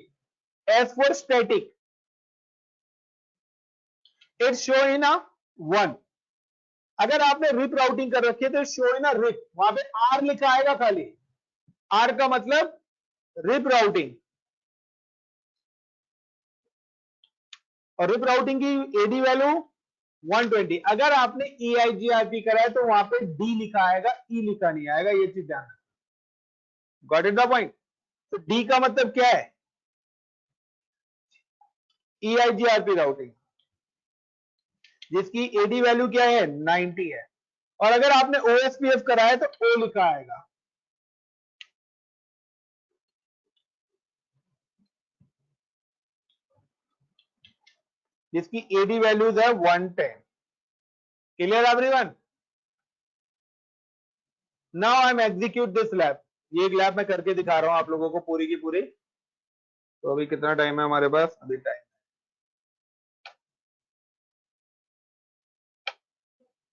Speaker 2: S for static, it's show in a 1। अगर आपने रिप राउटिंग कर रखी है तो शो इन अ रिप, वहां पे आर लिखा आएगा खाली। आर का मतलब रिप राउटिंग, और रिप राउटिंग की एडी वैल्यू 120। अगर आपने EIGRP करा है तो वहां पे डी लिखा आएगा, ई लिखा नहीं आएगा, ये चीज ध्यान रखना। Got it the point? तो डी का मतलब क्या है? EIGRP राउटिंग, जिसकी एडी वैल्यू क्या है? 90 है। और अगर आपने OSPF करा है तो ओ लिखा आएगा। जिसकी एडी वैल्यूज है 110। Clear everyone? Now I M execute this lab. ये एक लैब मैं करके दिखा रहा हूं आप लोगों को पूरी की पूरी। तो अभी कितना टाइम है हमारे पास? अभी टाइम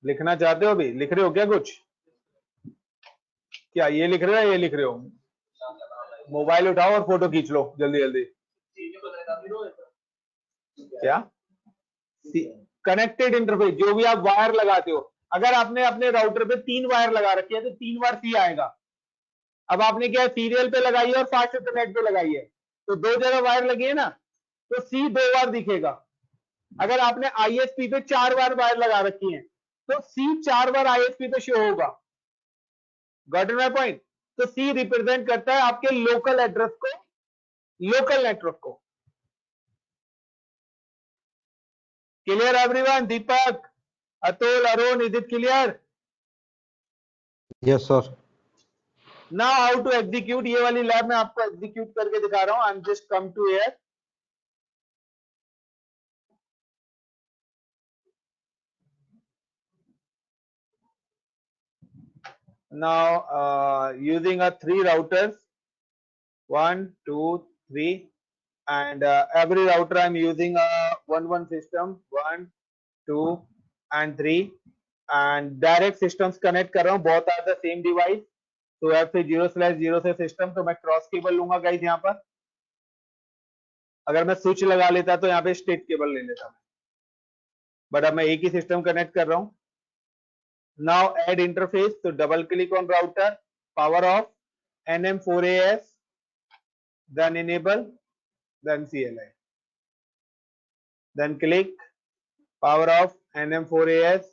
Speaker 2: लिखना चाहते हो? अभी लिख रहे हो क्या कुछ? क्या ये लिख रहे हो, ये लिख रहे हो? मोबाइल उठाओ और फोटो खींच लो जल्दी जल्दी। क्या कनेक्टेड इंटरफेस, जो भी आप वायर लगाते हो, अगर आपने अपने राउटर पे 3 वायर लगा रखी है तो 3 बार सी आएगा। अब आपने क्या सीरियल पे लगाई है और फास्ट इंटरनेट पे लगाई है, तो 2 जगह वायर लगी है ना, तो सी 2 बार दिखेगा। अगर आपने ISP पे 4 बार वायर लगा रखी है तो सी 4 बार ISP पे शो होगा। Got my point? तो सी रिप्रेजेंट करता है आपके लोकल एड्रेस को, लोकल नेटवर्क को। Clear everyone? Deepak, Atul, Arun, is it clear?
Speaker 3: Yes sir.
Speaker 2: Now how to execute, ये वाली लैब में आपको एग्जीक्यूट करके दिखा रहा हूं। I am just come to here. Now using a 3 routers, 1 2 3, and every router I'm using a 1 1 system, 1 2 and 3, and direct systems connect कर रहा हूँ, both are the same device. तो F से 0/0 से सिस्टम, तो मैं क्रॉस केबल लूंगा गाइस यहाँ पर। अगर मैं स्विच लगा लेता तो यहाँ पे स्टेट केबल ले लेता, बट अब मैं एक ही सिस्टम कनेक्ट कर रहा हूँ। नाउ एड इंटरफेस, तो double click on router, power of NM4AS, then enable, then CLI, then click power off NM4AS,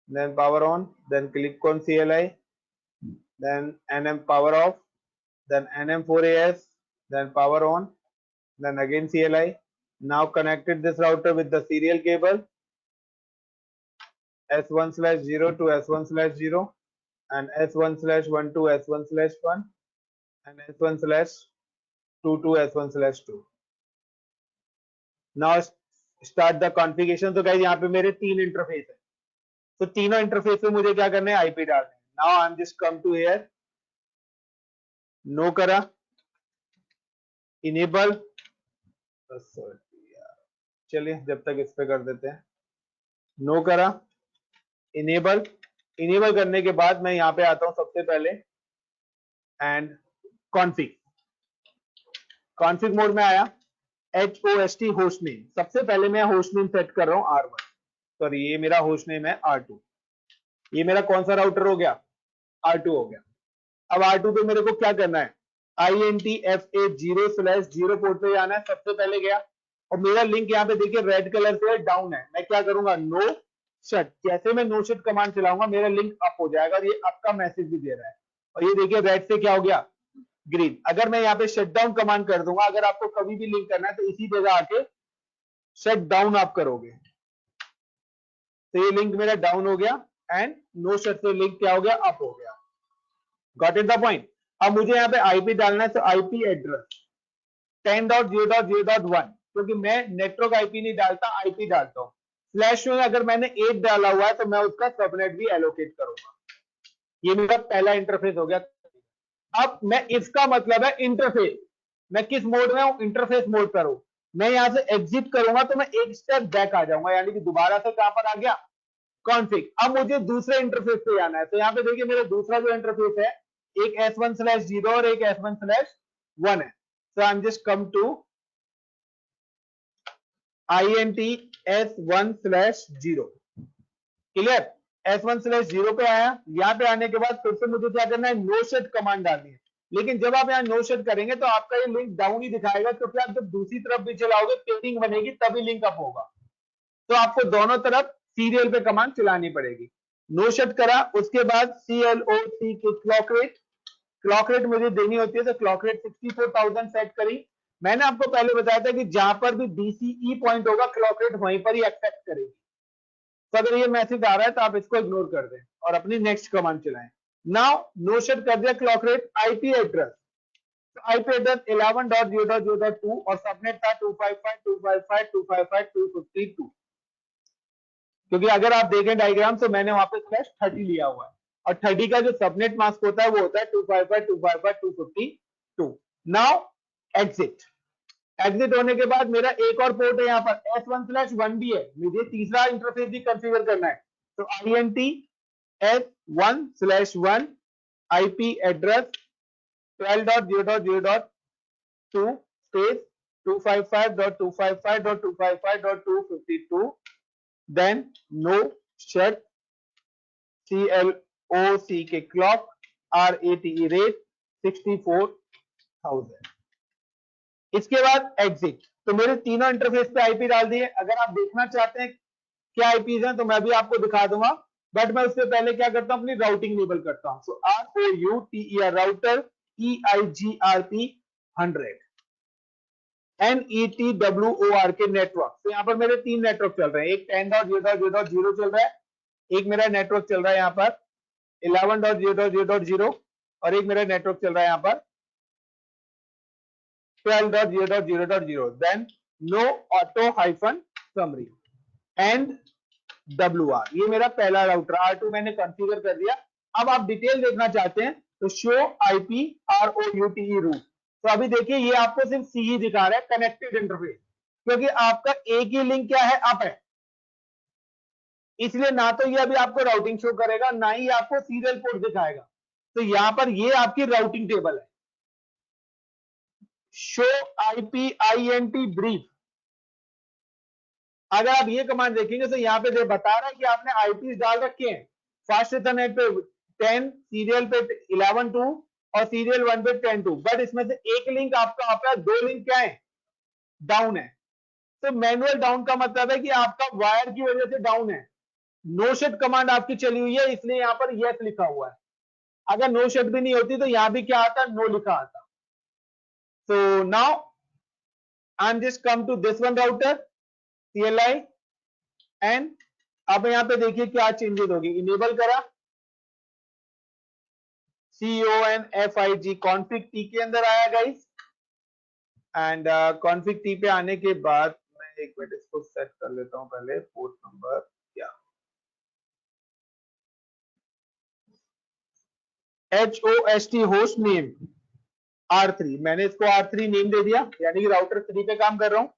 Speaker 2: then power on, then click on CLI, then NM power off, then NM4AS, then power on, then again CLI. Now connected this router with the serial cable S1/0 to S1/0 and S1/1 to S1/1 and S1/2 to S1/2. Now start the configuration. तो गाइस यहाँ पे मेरे 3 इंटरफेस है, तो तीनों इंटरफेस पे मुझे क्या करना है, आईपी डालना है। Now I am just come to here, no करा, इनेबल, चलिए जब तक इस पे कर देते हैं, नो करा, इनेबल। इनेबल करने के बाद मैं यहाँ पे आता हूं सबसे पहले एंड कॉन्फिग, कॉन्फिग मोड में आया, HOST होस्ट नेम। सबसे पहले मैं होस्ट नेम सेट कर रहा हूं R1, सॉरी ये मेरा होस्ट नेम है R2। ये मेरा कौन सा राउटर हो गया, R2 हो गया। अब R2 पे मेरे को क्या करना है, INTFA 0/0 पोर्ट पे जाना है, सबसे पहले गया और मेरा लिंक यहाँ पे देखिए रेड कलर से डाउन है। मैं क्या करूंगा, नो शट। जैसे मैं नो शट कमांड चलाऊंगा मेरा लिंक अप हो जाएगा, ये अप का मैसेज भी दे रहा है। और ये देखिए रेड से क्या हो गया, ग्रीन। अगर मैं यहाँ पे शट डाउन कमांड कर दूंगा, अगर आपको कभी भी लिंक करना है तो इसी जगह आके शट डाउन आप करोगे, तो ये लिंक मेरा डाउन हो गया एंड नो शट से लिंक क्या हो गया, अप हो गया। Got it the point. अब मुझे यहाँ पे आईपी डालना है, तो आईपी एड्रेस 10.0.0.1, क्योंकि मैं नेटवर्क आईपी नहीं डालता, आईपी डालता हूँ। स्लैश में अगर मैंने 8 डाला हुआ है तो मैं उसका सबनेट भी एलोकेट करूंगा। ये मेरा पहला इंटरफेस हो गया। अब मैं इसका मतलब है इंटरफेस, मैं किस मोड में हूं, इंटरफेस मोड पर हूं। मैं यहां से एग्जिट करूंगा तो मैं एक स्टेप बैक आ जाऊंगा, यानी कि दोबारा से कहां पर आ गया, कॉन्फिग। अब मुझे दूसरे इंटरफेस पे जाना है, तो यहाँ पे देखिए मेरा दूसरा जो इंटरफेस है, एक S1/0 और एक S1/1 है। So I'm just come to INT S1/0, clear. S1/0 पे आया, यहाँ पे आने के बाद फिर से मुझे क्या करना है, नो शट कमांड डालनी है। लेकिन जब आप यहाँ नो शट करेंगे तो आपका ये लिंक डाउन ही दिखाएगा, क्योंकि आप जब दूसरी तरफ भी चलाओगे पेयरिंग बनेगी तभी लिंक अप होगा। तो आपको दोनों तरफ सीरियल पे कमांड चलानी पड़ेगी। नो शट करा, उसके बाद CLOC की क्लॉक रेट मुझे देनी होती है, तो क्लॉक रेट 64,000 सेट करी। मैंने आपको पहले बताया था कि जहां पर भी DCE पॉइंट होगा क्लॉक रेट वहीं पर ही एक्सेप्ट करेगी। तो अगर ये मैसेज आ रहा है तो आप इसको इग्नोर कर दें और अपनी नेक्स्ट कमांड चलाएं। नाउ नो शट कर दिया क्लॉक रेट। आईपी एड्रेस, तो आईपी एड्रेस 11.0.0.2 और सबनेट था 255.255.255.252, क्योंकि अगर आप देखें डायग्राम तो मैंने वहां पे /30 लिया हुआ है, और 30 का जो सबनेट मास्क होता है वो होता है 255.255.252। नाउ एग्जिट, एग्जिट होने के बाद मेरा एक और पोर्ट है यहाँ पर S1/1 भी है, मुझे तीसरा इंटरफेस भी कॉन्फ़िगर करना है। तो INT S1/1 IP address 12.0.0.2 space 255.255.255.252, then no shut CLOC के क्लॉक RATE रेट 64,000। इसके बाद एग्जिट। तो मेरे तीनों इंटरफेस पे आईपी डाल दिए। अगर आप देखना चाहते हैं क्या आईपीज हैं तो मैं भी आपको दिखा दूंगा, बट मैं उससे पहले क्या करता हूं, अपनी राउटिंग इनेबल करता हूं। सो ROUTER राउटर EIGRP 100 NETWOR के नेटवर्क। तो यहाँ पर मेरे 3 नेटवर्क चल रहे हैं, एक 10.0.0.0 चल रहा है, एक मेरा नेटवर्क चल रहा है यहाँ पर 11.0.0.0 और एक मेरा नेटवर्क चल रहा है यहाँ पर 12.0.0.0। Then no auto hyphen summary and WR। ये मेरा पहला राउटर R2 मैंने कॉन्फ़िगर कर दिया। अब आप डिटेल देखना चाहते हैं तो शो IP ROUTE रूट। तो अभी देखिए ये आपको सिर्फ CE दिखा रहा है, कनेक्टेड इंटरफेस, क्योंकि आपका एक ही लिंक क्या है, अप है। इसलिए ना तो ये अभी आपको राउटिंग शो करेगा, ना ही आपको सीरियल पोर्ट दिखाएगा। तो यहां पर ये आपकी राउटिंग टेबल है। शो आईपी INT ब्रीफ, अगर आप ये कमांड देखेंगे तो यहाँ पे बता रहा है कि आपने आईपी डाल रखे हैं। फास्ट इथरनेट पे 10, सीरियल पे 11.2 और सीरियल 1 पे 10.2, बट इसमें से एक लिंक आपका आपका 2 लिंक क्या है, डाउन है। तो मैनुअल डाउन का मतलब है कि आपका वायर की वजह से डाउन है। नो शिट कमांड आपकी चली हुई है, इसलिए यहां पर यस लिखा हुआ है। अगर नो शिट भी नहीं होती तो यहां भी क्या आता, नो लिखा आता। So now I'm just come to this one router CLI and अब यहाँ पे देखिए क्या चेंजेस होगी। इनेबल करा, CONFIG config T के अंदर आया गाइस, एंड config T पे आने के बाद मैं एक मिनट इसको सेट कर लेता हूँ पहले, पोर्ट नंबर क्या, HOST होस्ट नेम R3, मैंने इसको R3 नेम दे दिया, यानी कि राउटर 3 पे काम कर रहा हूँ।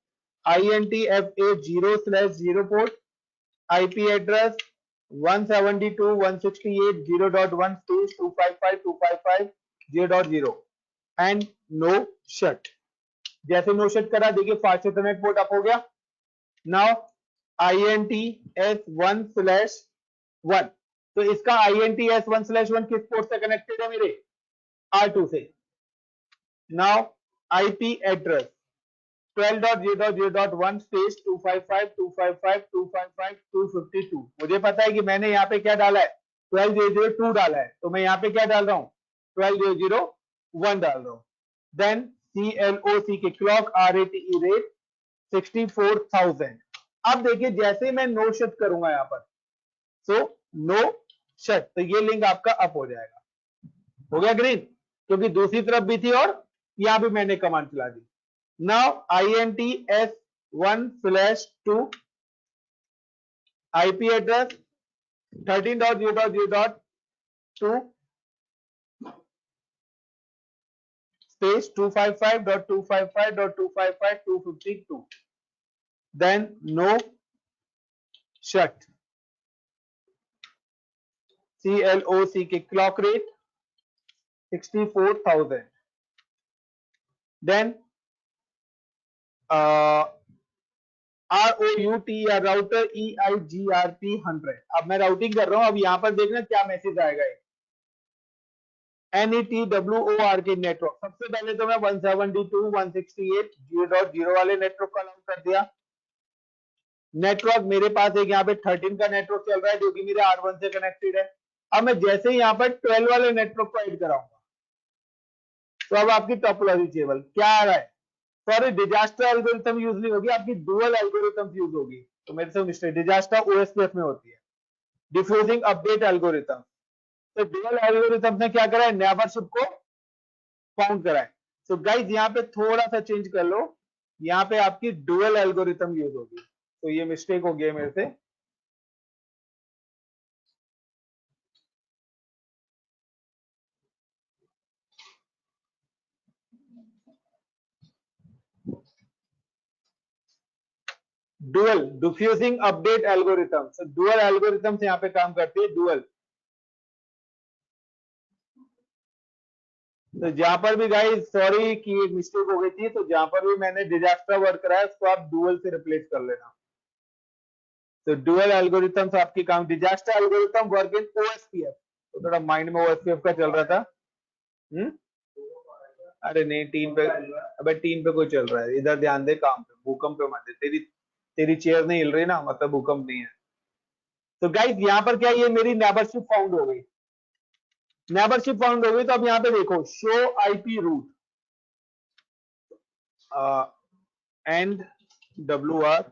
Speaker 2: INTFA0/0 port, IP address 172.168.0.1/255.255.0.0 and no shut. जैसे नो शट करा, देखिए फास्ट इथरनेट पोर्ट अप हो गया। नाउ INTS1/1, तो इसका INTS1/1 किस पोर्ट से कनेक्टेड है, मेरे R2 से। नाउ IP एड्रेस 12.0.0.1/255.255.252, मुझे पता है कि मैंने यहाँ पे क्या डाला है, 12.0.0.2 डाला है, तो मैं यहाँ पे क्या डाल रहा हूँ, 12.0.0.1 डाल रहा हूँ। देन CLOC के क्लॉक RATE रेट 64,000। अब देखिए जैसे मैं नो शट करूंगा यहाँ पर, सो नो शट, तो ये लिंक आपका अप हो जाएगा। हो गया ग्रीन, क्योंकि दूसरी तरफ भी थी और यहां भी मैंने कमांड चला दी। Now INTS1/2 IP address 13.0.0.2/255.255.255.252, then no shut, CLOC के क्लॉक रेट 64,000, then ROUT या राउटर EIGRP 100। अब मैं राउटिंग कर रहा हूं, अब यहां पर देखना क्या मैसेज आएगा। NETWOR के नेटवर्क, सबसे पहले तो मैं 172.168.0.0 वाले नेटवर्क को अलाउ कर दिया। नेटवर्क मेरे पास एक यहाँ पे 13 का नेटवर्क चल रहा है जो कि मेरे R1 से कनेक्टेड है। अब मैं जैसे ही यहाँ पर 12 वाले नेटवर्क को ऐड कराऊंगा, तो अब आपकी टोपोलॉजी टेबल क्या आ रहा है, सॉरी डिजास्टर एल्गोरिथम यूज नहीं होगी, आपकी डुअल एल्गोरिथम यूज होगी। तो मेरे से मिस्टेक, डिजास्टर OSPF में होती है, डिफ्यूजिंग अपडेट एल्गोरिथम। तो डुअल एल्गोरिथम ने क्या करा है, नेबरशिप को फाउंड करा है। सो गाइस यहाँ पे थोड़ा सा चेंज कर लो, यहाँ पे आपकी डुअल एल्गोरिथम यूज होगी, तो ये मिस्टेक हो गया मेरे से। डुअल डिफ्यूजिंग अपडेट एल्गोरिथम, सो डुअल एल्गोरिथम से यहाँ पे काम करती है डुअल। तो जहां पर भी गाइस सॉरी कि एक मिस्टेक हो गई थी, तो जहां पर भी मैंने डिजास्टर वर्ड कराया उसको आप डुअल से रिप्लेस कर लेना। तो डुअल एल्गोरिथम्स आपकी काम, disaster algorithm work in OSPF, तो थोड़ा माइंड में OSPF का चल रहा था। अरे नहीं, टीम पे, अबे टीम पे कोई चल रहा है, इधर ध्यान दे काम पे, भूकंप पे मत दे। तेरी चेयर नहीं हिल रही ना, मतलब भूकंप नहीं है। तो गाइस यहाँ पर क्या, ये मेरी नेबरशिप फाउंड हो गई, नेबरशिप फाउंड हो गई। तो अब यहाँ पे देखो show IP route and WR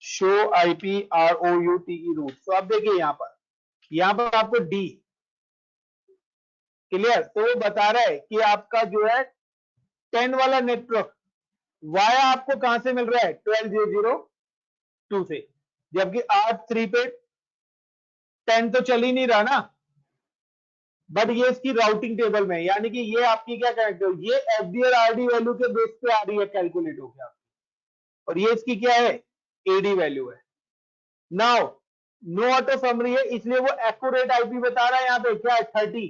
Speaker 2: show IP ROUTE route. तो अब देखिए यहाँ पर आपको D क्लियर, तो वो बता रहा है कि आपका जो है 10 वाला नेटवर्क वाया आपको कहां से मिल रहा है, 12.0.0.2 से, जबकि R3 पे 10 तो चल ही नहीं रहा ना, बट ये इसकी राउटिंग टेबल में, यानी कि ये आपकी क्या कनेक्ट है, ये FD और RD वैल्यू के बेस पे आ रही है कैलकुलेट होकर, और ये इसकी क्या है, AD वैल्यू है। नाउ नो ऑटो समरी है, इसलिए वो एक्यूरेट आईपी बता रहा है यहाँ पे क्या है 30,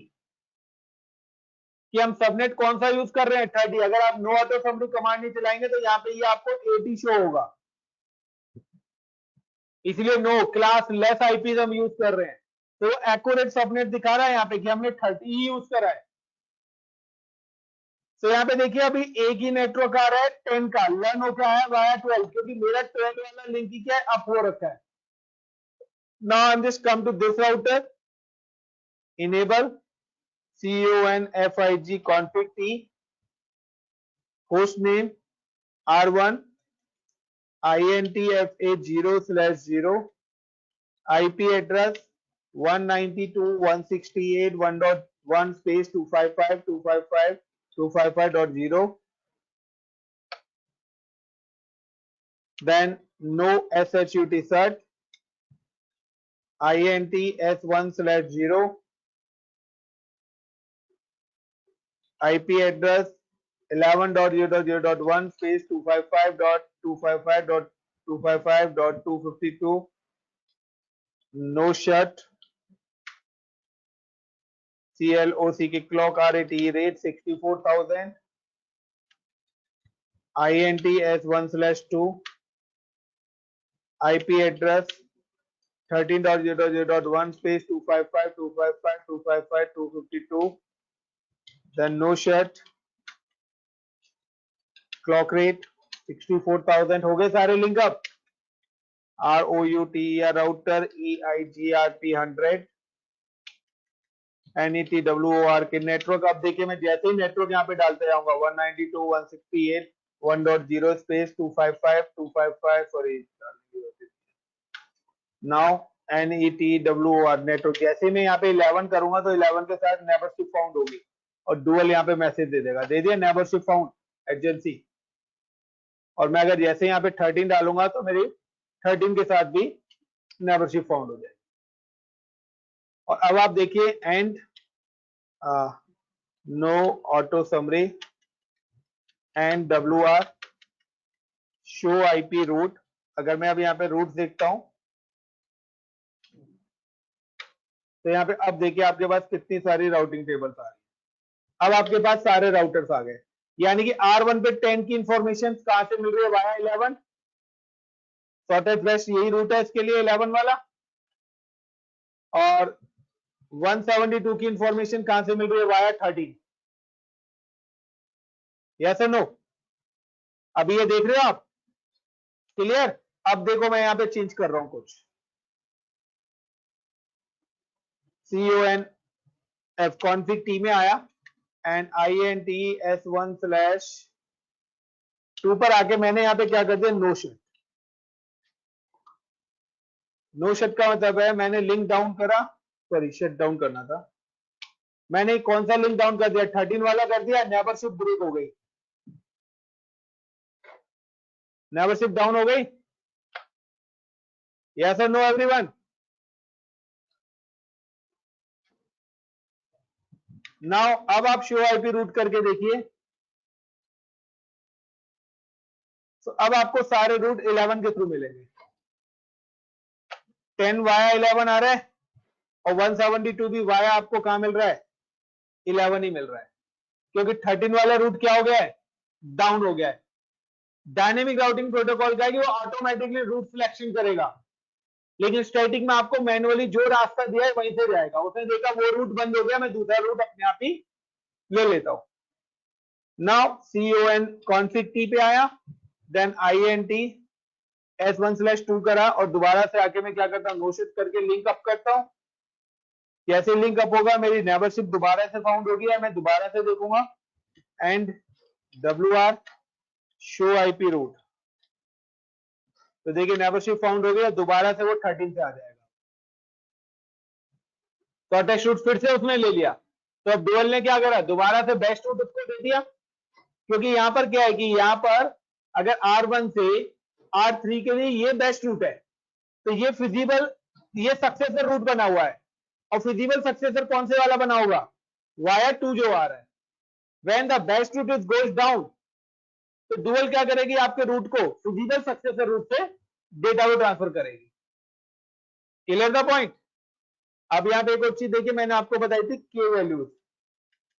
Speaker 2: कि हम सबनेट कौन सा यूज कर रहे हैं 30। अगर आप नो ऑटो समरी कमांड नहीं चलाएंगे तो यहाँ पे ये आपको 80 शो होगा, इसलिए नो क्लास लेस आईपी हम यूज कर रहे हैं। तो एक्यूरेट सबनेट दिखा रहा है यहाँ पे कि हमने 30 ही यूज करा है। तो यहाँ पे देखिए अभी एक ही नेटवर्क आ रहा है 10 का, लर्न हो क्या है वाया 12, क्योंकि मेरा 12 वाला लिंक ही क्या है अप हो रखा है। Now I am just come to this router, enable CONFIG config T, host name R1 INTFA0/0, IP address 192.168.1.1 space 255.255.255.0. Then no SHUT cert, INT S1/0, IP address 11.0.0.1 space 255.255.255.252. No shut, CLOC की clock RATE rate 64,000, INT S1/2, IP address 13.0.0.1 space 255.255.255.252. Then no shut, clock rate 64,000। हो गए सारे link up. ROUTER router EIGRP 100 NETWOR के नेटवर्क। अब देखिए मैं जैसे ही नेटवर्क यहाँ पे डालते जाऊंगा 192.168.1.0 space 255.255 sorry now NETWOR network. जैसे मैं यहाँ पे 11 करूंगा तो 11 के साथ नेबरशिप फाउंड होगी और डुअल यहाँ पे मैसेज दे देगा, दे दिया नेबरशिप फाउंड एजेंसी। और मैं अगर जैसे यहाँ पे 13 डालूंगा तो मेरी 13 के साथ भी नेबरशिप फाउंड हो जाएगी। और अब आप देखिए and no auto summary and WR show IP route. अगर मैं अब यहाँ पे रूट देखता हूं तो यहाँ पे अब देखिए आपके पास कितनी सारी राउटिंग टेबल्स आ रही है। अब आपके पास सारे राउटर्स आ गए, यानी कि R1 पे 10 की इंफॉर्मेशन कहां से मिल रही है वाया 11, शॉर्टेस्ट बेस्ट यही रूट है इसके लिए 11 वाला। और 172 की इंफॉर्मेशन कहां से मिल रही है वाया 13। यस और नो? अभी ये देख रहे हो आप क्लियर? अब देखो मैं यहां पे चेंज कर रहा हूं कुछ, CONF config T में आया एंड INT S1/2 पर आके मैंने यहां पे क्या कर दिया नो शट। नो शट का मतलब है मैंने लिंक डाउन करा, सॉरी शट डाउन करना था, मैंने कौन सा लिंक डाउन कर दिया 13 वाला कर दिया, नेबरशिप ब्रेक हो गई, नेबरशिप डाउन हो गई। यस और नो एवरीवन? नाउ अब आप शो IP रूट करके देखिए, तो अब आपको सारे रूट 11 के थ्रू मिलेंगे। 10 वाया 11 आ रहा है और 172 भी वाया आपको कहां मिल रहा है 11 ही मिल रहा है, क्योंकि 13 वाला रूट क्या हो गया है डाउन हो गया है। डायनेमिक राउटिंग प्रोटोकॉल का है कि वो ऑटोमेटिकली रूट सिलेक्शन करेगा, लेकिन स्टैटिक में आपको मैनुअली जो रास्ता दिया है वहीं से जाएगा। उसने देखा वो रूट बंद हो गया, मैं दूसरा रूट अपने आप ही ले लेता हूं। नाउ CON config T पे आया, देन INT S1/2 करा और दोबारा से आके मैं क्या करता हूं नो शिफ्ट करके लिंक अप करता हूं। कैसे लिंक अप होगा, मेरी नेबरशिप दोबारा से फाउंड होगी है, मैं दोबारा से देखूंगा and WR show IP route, तो देखिए नेबरशिप फाउंड हो गया, दोबारा से वो 13 से आ जाएगा। तो अटैच रूट फिर से उसने ले लिया, तो अब डुअल ने क्या करा दोबारा से बेस्ट रूट उसको दे दिया, क्योंकि यहां पर क्या है कि यहां पर अगर R1 से R3 के लिए ये बेस्ट रूट है तो ये फिजिबल, ये सक्सेसर रूट बना हुआ है, और फिजिबल सक्सेसर कौन से वाला बना होगा वाया 2 जो आ रहा है। When the best route is goes down, तो डुअल क्या करेगी आपके रूट को फिजिबल सक्सेसर रूट से डेटा को ट्रांसफर करेगी। Clear the point. अब यहाँ पे एक और चीज देखिए, मैंने आपको बताई थी के वैल्यूज।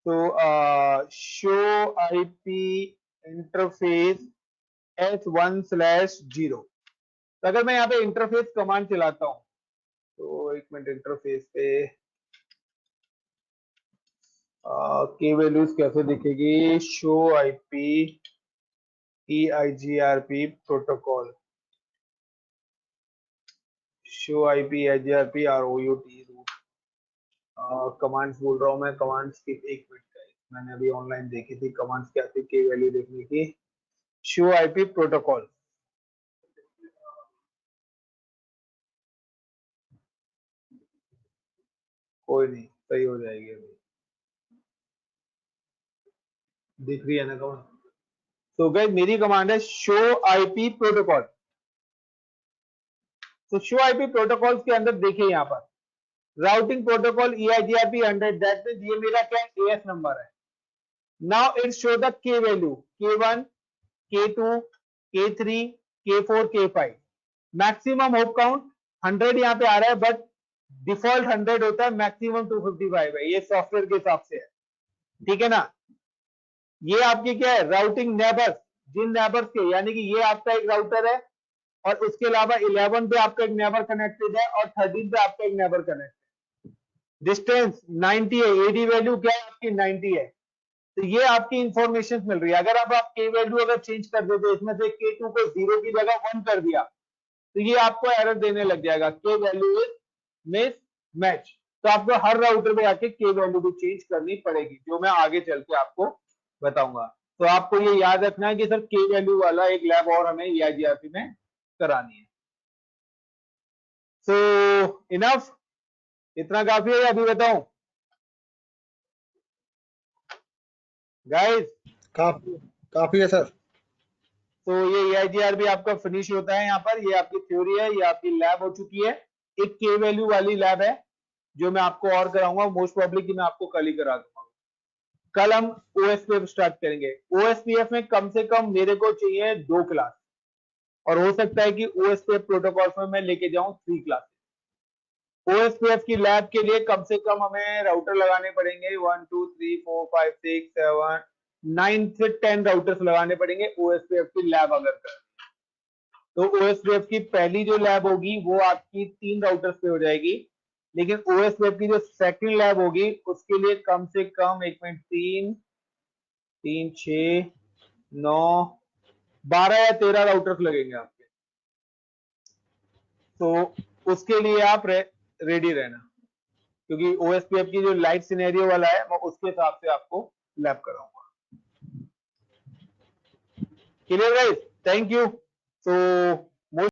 Speaker 2: तो शो आईपी इंटरफेस S1/0। तो अगर मैं यहाँ पे इंटरफेस कमांड चलाता हूँ, तो एक मिनट, इंटरफेस पे की वैल्यूज कैसे दिखेगी, show IP EIGRP protocol, show IP EIGRP ROUT route commands बोल रहा हूँ मैं, कमांड्स की एक मिनट का, मैंने अभी ऑनलाइन देखी थी कमांड्स क्या थी की वैल्यू देखने की। शो आईपी प्रोटोकॉल, कोई नहीं, सही हो जाएगी अभी, दिख रही है ना कमांड। तो गाइस मेरी कमांड है शो आईपी प्रोटोकॉल। तो शो आईपी प्रोटोकॉल के अंदर देखिए यहाँ पर routing protocol EIGRP 100, that means ये मेरा क्या AS नंबर है। नाउ इट शो द के value K1, K2, K3, K4, K5। Maximum hop count 100 यहाँ पे आ रहा है, बट डिफॉल्ट 100 होता है, मैक्सिमम 255 है, ये सॉफ्टवेयर के हिसाब से है, ठीक है ना। ये आपकी क्या है, राउटिंग नेबर्स, जिन नेबर्स के, यानी कि ये आपका एक राउटर है और उसके अलावा 11 पे आपका एक नेबर कनेक्टेड है और 13 पे आपका एक नेबर कनेक्टेड है। डिस्टेंस 90 है, एडी वैल्यू क्या है आपकी 90 है। तो ये आपकी इंफॉर्मेशन मिल रही है। अगर आप के वैल्यू अगर चेंज कर देते, इसमें से K2 को 0 की जगह 1 कर दिया, तो ये आपको एरर देने लग जाएगा, के वैल्यू इज मिस मैच। तो आपको हर राउटर पे आके के वैल्यू भी चेंज करनी पड़ेगी, जो मैं आगे चल के आपको बताऊंगा। तो आपको ये याद रखना है कि सर के वैल्यू वाला एक लैब और हमें EIGRP में करानी है। सो इनफ, इतना काफी है, अभी बताऊं गाइस?
Speaker 3: काफी काफी है सर।
Speaker 2: तो ये EIGRP आपका फिनिश होता है यहाँ पर। ये आपकी थ्योरी है, ये आपकी लैब हो चुकी है। एक के वैल्यू वाली लैब है जो मैं आपको और कराऊंगा, मोस्ट प्रॉब्ली कि मैं आपको कल ही करा दूंगा। कल हम OSPF स्टार्ट करेंगे। OSPF में कम से कम मेरे को चाहिए 2 क्लास, और हो सकता है कि OSPF प्रोटोकॉल में मैं लेके जाऊं 3 क्लास। OSPF की लैब के लिए कम से कम हमें राउटर लगाने पड़ेंगे 1 2 3 4 5 6 7 9 से 10 राउटर्स लगाने पड़ेंगे OSPF की लैब अगर कर। तो OSPF की पहली जो लैब होगी वो आपकी 3 राउटर्स पे हो जाएगी, लेकिन OSPF की जो सेकंड लैब होगी उसके लिए कम से कम 1 मिनट 3 3 6 9 12 या 13 राउटर्स लगेंगे आपके। तो उसके लिए आप रेडी रहना, क्योंकि OSPF की जो लाइव सिनेरियो वाला है मैं उसके हिसाब से आपको लैब कराऊंगा। Clear guys? Thank you. तो